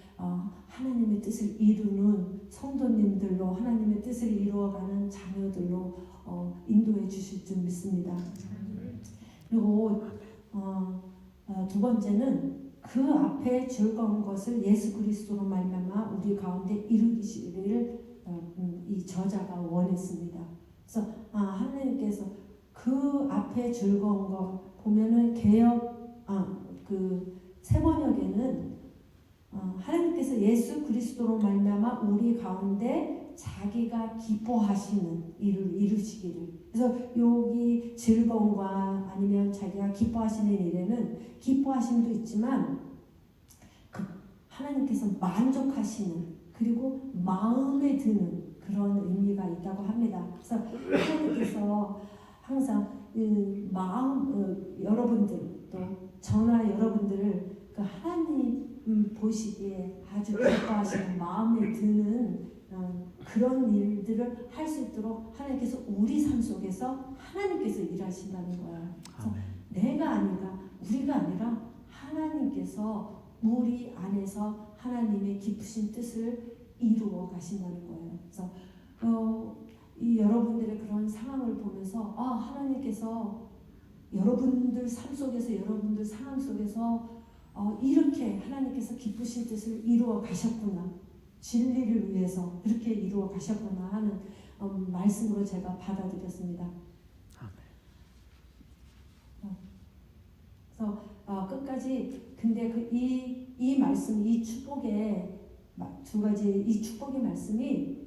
하나님의 뜻을 이루는 성도님들로 하나님의 뜻을 이루어가는 자녀들로 인도해 주실 줄 믿습니다. 그리고 두 번째는 그 앞에 즐거운 것을 예수 그리스도로 말미암아 우리 가운데 이루기를 이 저자가 원했습니다. 그래서 하나님께서 그 앞에 즐거운 것 보면은 그 세번역에는 하나님께서 예수 그리스도로 말미암아 우리 가운데 자기가 기뻐하시는 일을 이루시기를. 그래서 여기 즐거움과 아니면 자기가 기뻐하시는 일에는 기뻐하심도 있지만 하나님께서 만족하시는 그리고 마음에 드는 그런 의미가 있다고 합니다. 그래서 하나님께서 항상 여러분들 또 저나 여러분들을 그 하나님 보시기에 아주 기뻐하시는 마음에 드는 그런 일들을 할 수 있도록 하나님께서 우리 삶 속에서 하나님께서 일하신다는 거예요. 그래서 내가 아니라 우리가 아니라 하나님께서 우리 안에서 하나님의 기쁘신 뜻을 이루어 가신다는 거예요. 그래서 이 여러분들의 그런 상황을 보면서 하나님께서 여러분들 삶 속에서 여러분들 상황 속에서 이렇게 하나님께서 기쁘신 뜻을 이루어 가셨구나. 진리를 위해서 그렇게 이루어 가셨구나 하는 말씀으로 제가 받아들였습니다. 그래서 끝까지 근데 이 말씀, 이 축복의 두 가지 이 축복의 말씀이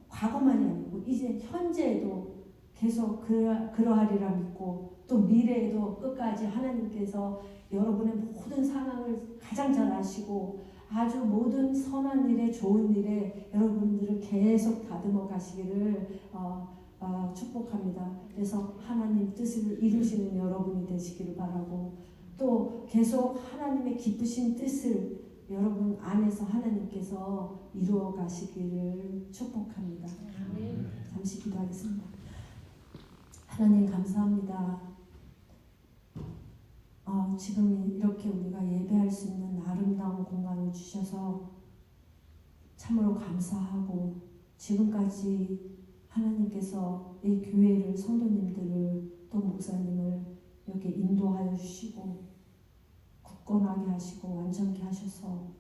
과거만이 아니고 이제 현재에도 계속 그러하리라 믿고 또 미래에도 끝까지 하나님께서 여러분의 모든 상황을 가장 잘 아시고 아주 모든 선한 일에 좋은 일에 여러분들을 계속 다듬어 가시기를 축복합니다. 그래서 하나님 뜻을 이루시는 여러분이 되시기를 바라고 또 계속 하나님의 기쁘신 뜻을 여러분 안에서 하나님께서 이루어 가시기를 축복합니다. 잠시 기도하겠습니다. 하나님 감사합니다. 지금 이렇게 우리가 예배할 수 있는 아름다운 공간을 주셔서 참으로 감사하고 지금까지 하나님께서 이 교회를 성도님들을 또 목사님을 이렇게 인도하여 주시고 굳건하게 하시고 완전케 하셔서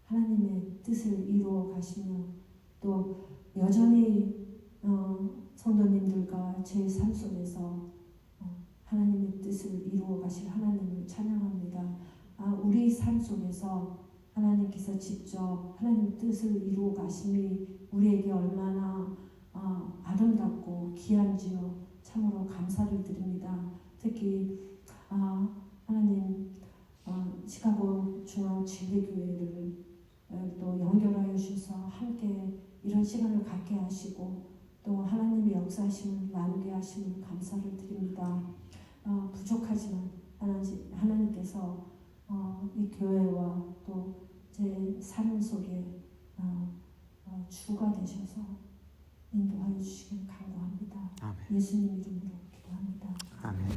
하나님의 뜻을 이루어 가시며 또 여전히 성도님들과 제 삶 속에서 하나님의 뜻을 이루어 가실 하나님을 찬양합니다. 우리 삶 속에서 하나님께서 직접 하나님의 뜻을 이루어 가심이 우리에게 얼마나 아름답고 귀한지요. 참으로 감사를 드립니다. 특히 하나님 시카고 중앙 진리교회를 또 연결하여 주셔서 함께 이런 시간을 갖게 하시고 또 하나님의 역사하심을 나누게 하심을 감사를 드립니다. 부족하지만 하나님께서 이 교회와 또 제 삶 속에 주가 되셔서 인도하여 주시길 간구합니다. 아멘. 예수님 이름으로 기도합니다. 아멘.